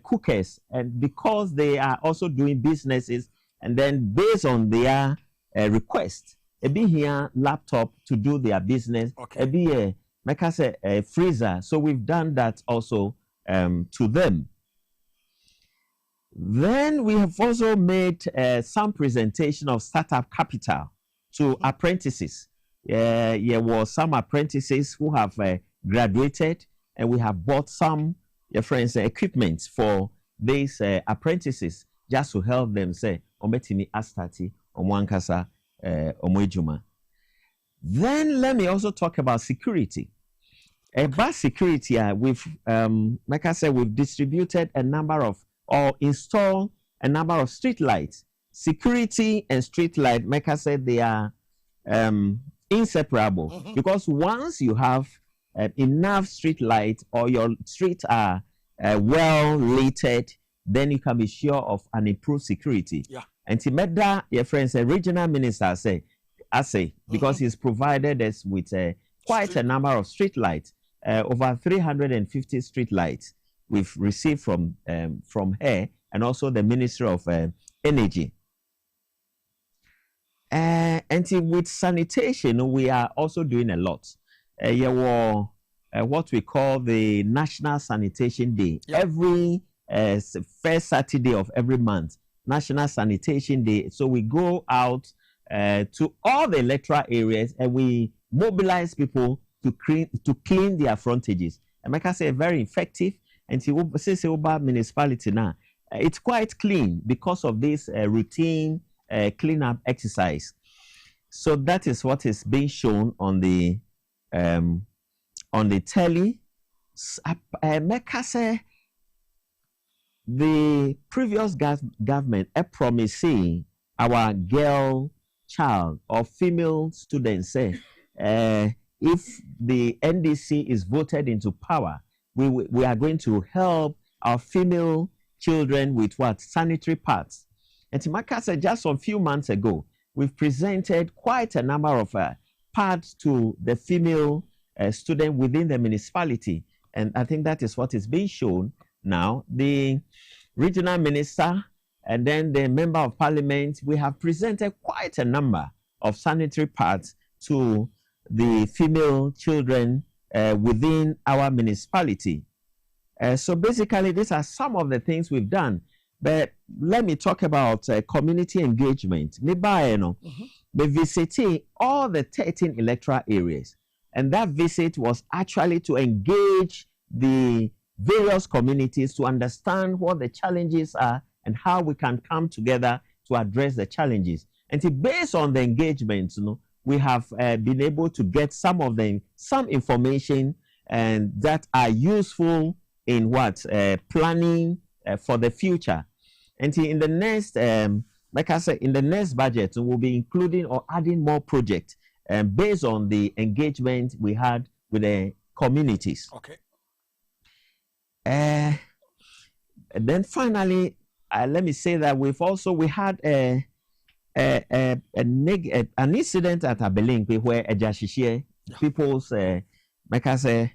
S13: cookers, and because they are also doing businesses, and then based on their request. Ebi here laptop to do their business.
S1: Okay.
S13: Ebi make us a freezer. So we've done that also to them. Then we have also made some presentation of startup capital to apprentices. There were some apprentices who have graduated, and we have bought some friends equipment for these apprentices just to help them say ometimi astati omwankasa omwejuma. Then let me also talk about security. About security, we've like I said, we've distributed a number of or installed a number of street lights. Security and street light, like I said, they are inseparable because once you have enough street lights or your streets are well lighted, then you can be sure of an improved security.
S1: Yeah.
S13: And Timeda, your friends, a regional minister say, because he's provided us with quite a number of street lights, over 350 street lights we've received from her and also the Ministry of Energy. And with sanitation, we are also doing a lot. Were what we call the National Sanitation Day. Yep. Every first Saturday of every month, National Sanitation Day. So we go out to all the electoral areas and we mobilize people to clean their frontages. And like I say, very effective. And the municipality now, it's quite clean because of this routine cleanup exercise. So that is what is being shown on the telly. The previous government promising our girl child or female students say if the NDC is voted into power, we are going to help our female children with what? Sanitary pads. And Timaka said just a few months ago, we've presented quite a number of pads to the female student within the municipality. And I think that is what is being shown now. The regional minister and then the member of parliament, we have presented quite a number of sanitary pads to the female children within our municipality. So basically, these are some of the things we've done. But let me talk about community engagement. We visited all the 13 electoral areas. And that visit was actually to engage the various communities to understand what the challenges are and how we can come together to address the challenges. And based on the engagement, we have been able to get some information and that are useful in planning for the future. And in the next, like I said, in the next budget, we'll be including or adding more projects based on the engagement we had with the communities.
S1: Okay.
S13: And then finally, let me say that we had an incident at Abelinque where people's like I say,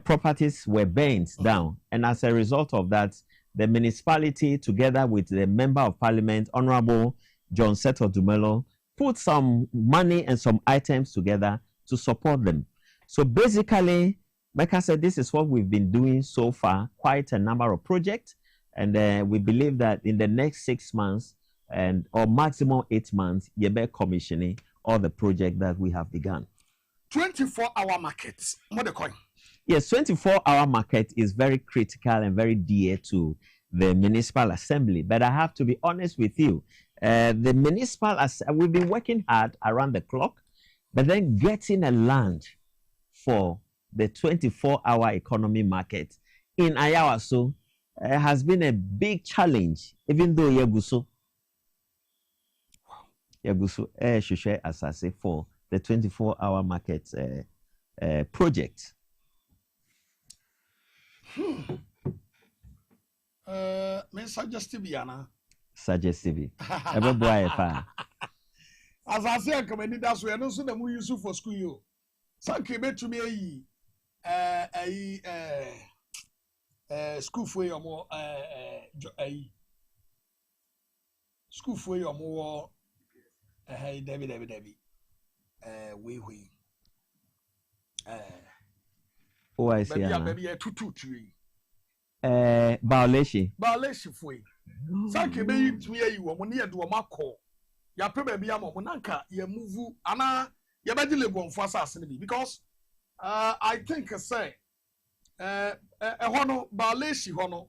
S13: properties were burnt down, and as a result of that, the municipality, together with the member of parliament, Honorable John Seto Dumelo, put some money and some items together to support them. So basically, like I said, this is what we've been doing so far, quite a number of projects. And we believe that in the next 6 months or maximum 8 months, you'll be commissioning all the projects that we have begun.
S1: 24-hour markets. What the coin?
S13: Yes, 24-hour market is very critical and very dear to the municipal assembly. But I have to be honest with you. The municipal, we've been working hard around the clock, but then getting a land for the 24-hour economy market in Ayawaso has been a big challenge, even though Yaguso Shushe Asase for the 24-hour market project.
S1: Me suggestive yana.
S13: Suggestive.
S1: As I say, I'm coming. That's why I don't see them we use for school. You. Some came to me school for your more school for your more Hey, Debbie. We.
S13: Oh, I see.
S1: Baby, a 223.
S13: Violation
S1: for you. Sanke be to me, you were near to a macro. Ya probably a monanka, you move, Anna, you better live on for assassin because I think say a hono, violation hono,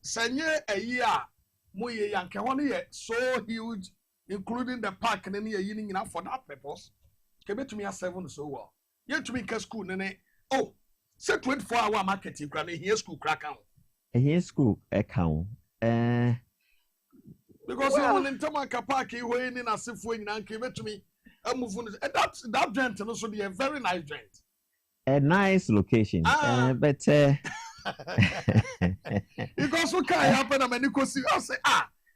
S1: Sanye a year, Moye Yanka honey, so huge, including the park and any evening enough for that purpose. Came to me at 7 so well. Yet to make a school, nene. Oh, say 24-hour marketing, granny, here school crack out.
S13: Here school account.
S1: Because I want to make a park, you were in a symphony and came to me. I'm moving. That joint also be a very nice joint.
S13: A nice location. But
S1: because what can happen, I mean, you see, I say,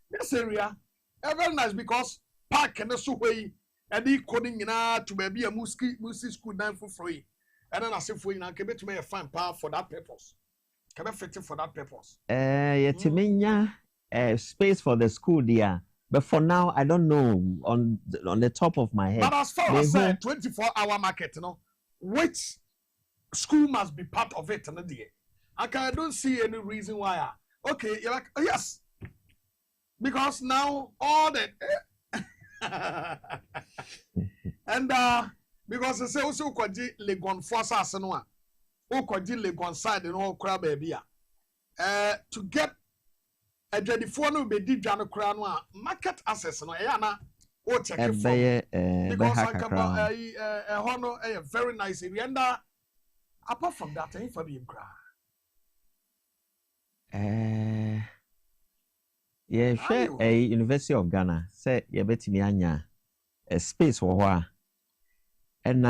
S1: this area, very nice because park and the way, and he coding to be a music school down for free. And then I say, for you, I can make a fine power for that purpose. Can I fit it for that purpose?
S13: Space for the school there. But for now, I don't know on the top of my head.
S1: But as far as 24-hour market, you know, which school must be part of it, I don't see any reason why. Okay, you're like, oh, yes. Because now all the and because I say also kwaji legon force no o kwaji legon side no kra baby to get a dreadful no be di dwa no kra no market access no na o check it for because I can hono a very nice area and apart from that ain't for be kra
S13: yeah share a University of Ghana say you betimi anya a space for wa and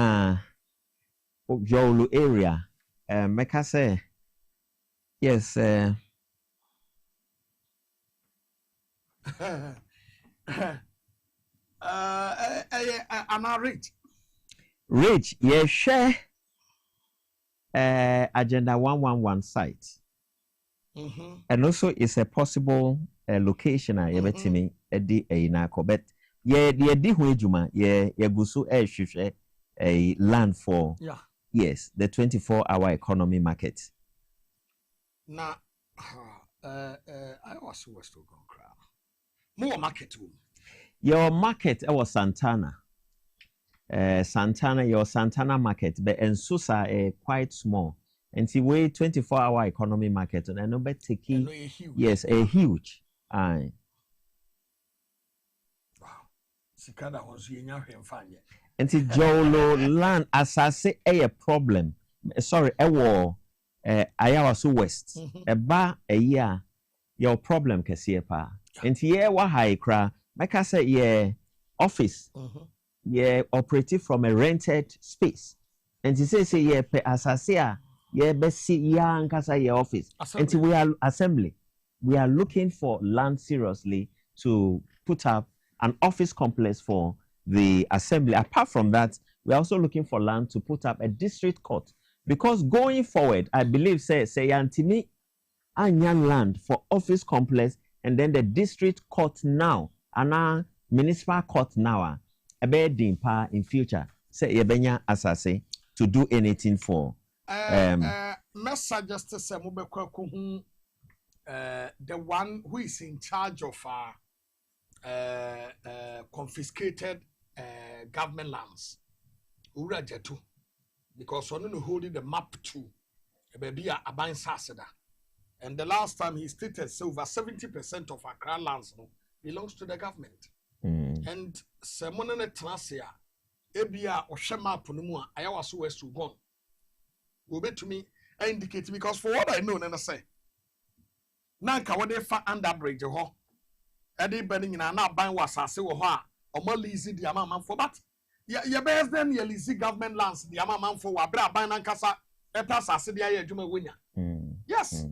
S13: Jolu area make I say yes rich yeah share agenda 111 site and also it's a possible location a yebetimi edi einako but yeah di ho adwuma yeah gusu hwehwe a land for yes the 24-hour economy market
S1: na I was west to go crowd more market
S13: your market was Santana your Santana market but en Susa quite small and see way 24-hour economy market and I know bet taking yes a huge aye
S1: sikada was yin fanye
S13: and see Jolo land asase a problem sorry a war Ayawaso West a bar a year your problem kasiye pa and here wa high cra like I say yeah office yeah operative from a rented space and he say yeah pe asase yeah besi ya nkasa yeah office and we are assembly we are looking for land seriously to put up an office complex for the assembly. Apart from that, we're also looking for land to put up a district court. Because going forward, I believe, say Yantimi Anyan land for office complex and then the district court now, and now municipal court now, a bed in future, say Yebenya Asase to do anything for.
S1: Message just say the one who is in charge of confiscated government lands, Urajetu, because one holding the map too, baby a buying Saseda. And the last time he stated so over 70% of Accra lands belongs to the government. And someone in a transia, Ebia or Shema Punumua, I was west to go. Will be to me indicate because for what I know, and I say, Nanka what they found under bridge, Eddie Benning and not buying was I say, or more lazy the amount for that. Yeah, best then your lazy government lands, the amount for Wabra buying and Casa, Etas, I said, the Juma winner. Yes.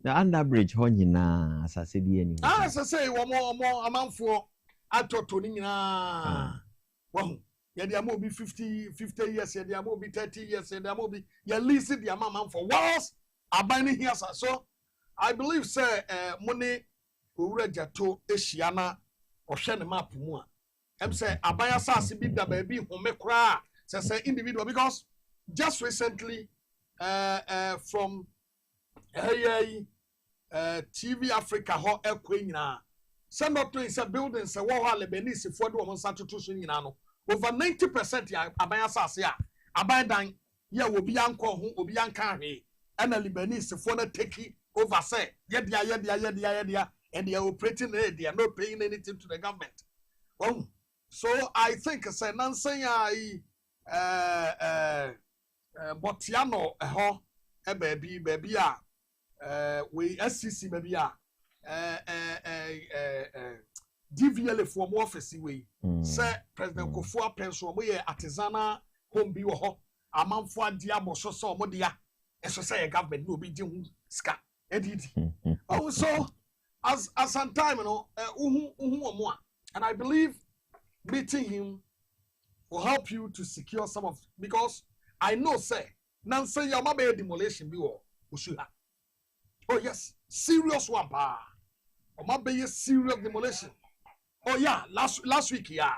S13: The under bridge, Honina, as I said,
S1: as I say, one more amount for Ato Tonina. Well, yeah, there will be 50 years, yeah, there will be 30 years, yeah, there will be, yeah, least the amount for walls are buying here. So I believe, sir, money. Urajato Eshiana or Shanama Pumua. I'm say abaya sase bi da baby home kra say individual because just recently from TV Africa ho ekwe nyina say not to say buildings say wo ho Lebanese for do won satoto so nyina no over 90% ya abaya sase a abaya dan ya obi anko ho obi anka hwe and Lebanese for na take over say yedia and they are operating there, they are not paying anything to the government. So I think say Nancy Botiano baby we SCC baby DVL for more office way say President Kofu Penso mo ye artisanal home bi wo ho amanfo adiabo so mo dia eso say government no bi di hu ska edidi so as some time, you know, and I believe meeting him will help you to secure some of, because I know, say, Nancy, your mama demolition be oh yes, serious one, pa. Or maybe serious demolition. Oh yeah, last week, yeah,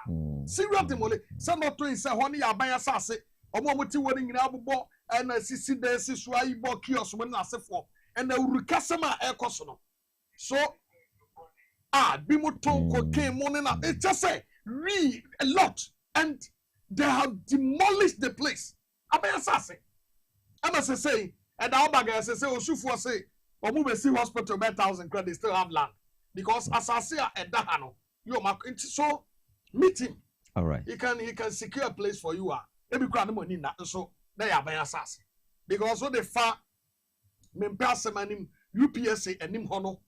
S1: serious demolition. Some not to say honey, I buy a sassy, or more wedding in Abu and I see there, see why bought kiosk when I say for, and the Rukasama air cosono. So, Bimuton came morning. It just say a lot, and they have demolished the place. I must say, and our bagger say, Osufu say, or move see hospital by 1,000 credits still have land because as I say at Dahano, you are so meet him.
S13: All right.
S1: He can secure a place for you. Every crown money na so they are by assassin because what the far men person him UPSA and him hono.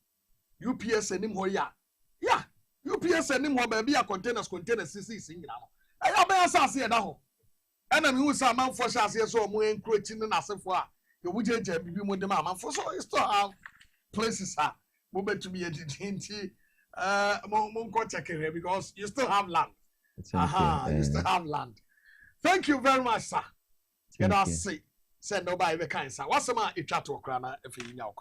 S1: UPS and him hoya. Yeah, UPS and him baby a containers CC sing now. I have been assassin now. And I'm who's a man for chassis so more encroaching in as for you would judge be more the man for so you still have places are moving to be a DNT Monko check here because you still have land. You still have land. Thank you very much, sir. Can I see? Send nobody the kind, sir. What's the matter if you chat toOkrana if you know?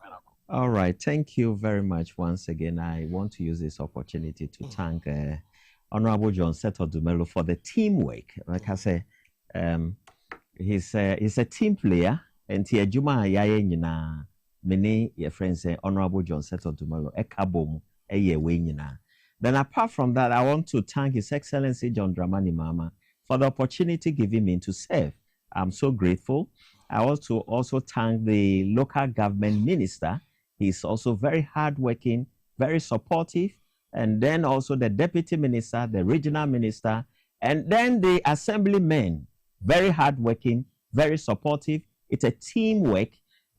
S13: All right, thank you very much once again. I want to use this opportunity to thank Honorable John Seto Dumelo for the teamwork. Like I say, he's a team player, and he Juma Yaye nyina many your friends say Honorable John Seto Dumelo ekabom eye we nyina. Then apart from that, I want to thank His Excellency John Dramani Mahama for the opportunity given me to serve. I'm so grateful. I want to also thank the local government minister. He's also very hardworking, very supportive. And then also the deputy minister, the regional minister, and then the assemblymen, very hardworking, very supportive. It's a teamwork.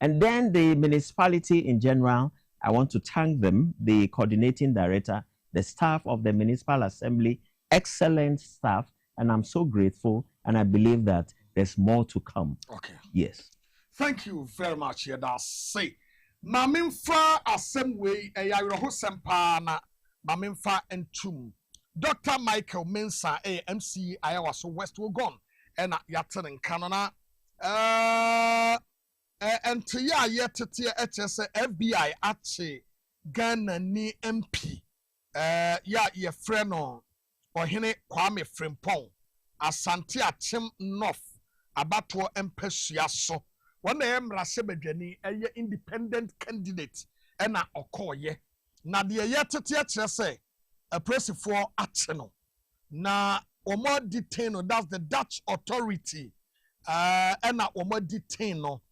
S13: And then the municipality in general, I want to thank them, the coordinating director, the staff of the municipal assembly, excellent staff. And I'm so grateful. And I believe that there's more to come.
S1: Okay.
S13: Yes.
S1: Thank you very much. Say. Mamimfa assembly ayayroho sempana mamimfa entum Dr. Michael Mensah MC ayawaso West Wogon ena yaten kanona entiya yetete HS FBI ache Ghana ni MP ya ye freno Ohene Kwame Frimpong Asante Achim North abato empesua so one emra sebedwani eye independent candidate ena okoye na de ye tete akire say a press for action na omo detain no that's the Dutch authority ena omo detain no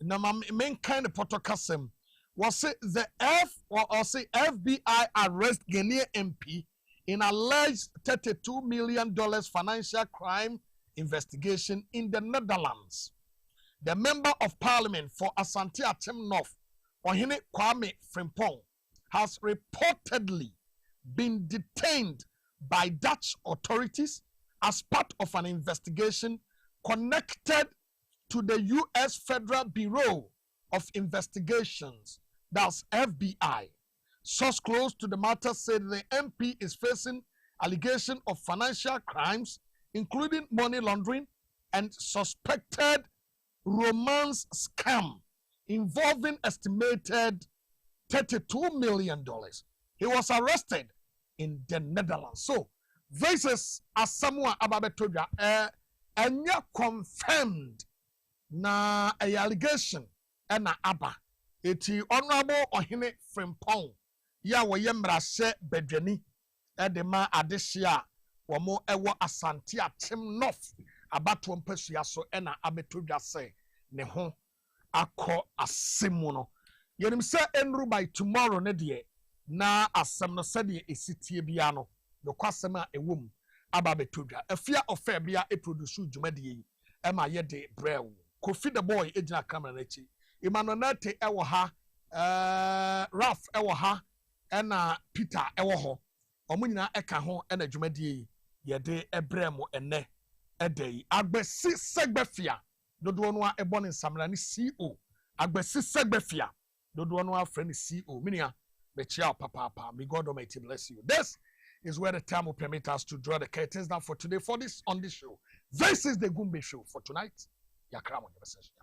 S1: na main kind of protocol was it the FBI arrest Ghanaian MP in alleged $32 million financial crime investigation in the Netherlands. The member of parliament for Asante Achim North, Ohene Kwame Frimpong, has reportedly been detained by Dutch authorities as part of an investigation connected to the U.S. Federal Bureau of Investigations, that's FBI. Source close to the matter said the MP is facing allegation of financial crimes, including money laundering and suspected romance scam involving estimated $32 million. He was arrested in the Netherlands. So, Voices asamwa ababetodwa enya confirmed na a allegation na aba eti honorable Ohene Frimpong ya wo yemrase bedwani de ma adehye a wo ewo Asante Atem North abato mpasua so na abetodwa se ne ho akọ asemu no yenim se enru by tomorrow ne de na asem no se de esitie bia no the kwasem a ewom aba betodwa afia ofa bia e produce dwumade yi e ma ye de brew Kofi the boy ejina camera na chi Imanonate ewo ha Ralph ewo ha na Peter ewo ho omo nyina eka ho na dwumade yi ye de ebrem ene edei agbesi segbefia dodo no a ebon nsamra ne CO agbesi segbefia dodo no a friend CO minia be chia papa may God Almighty bless you. This is where the time will permit us to draw the curtains down for today for this on this show. This is the Gumbe show for tonight. Yakram on the session.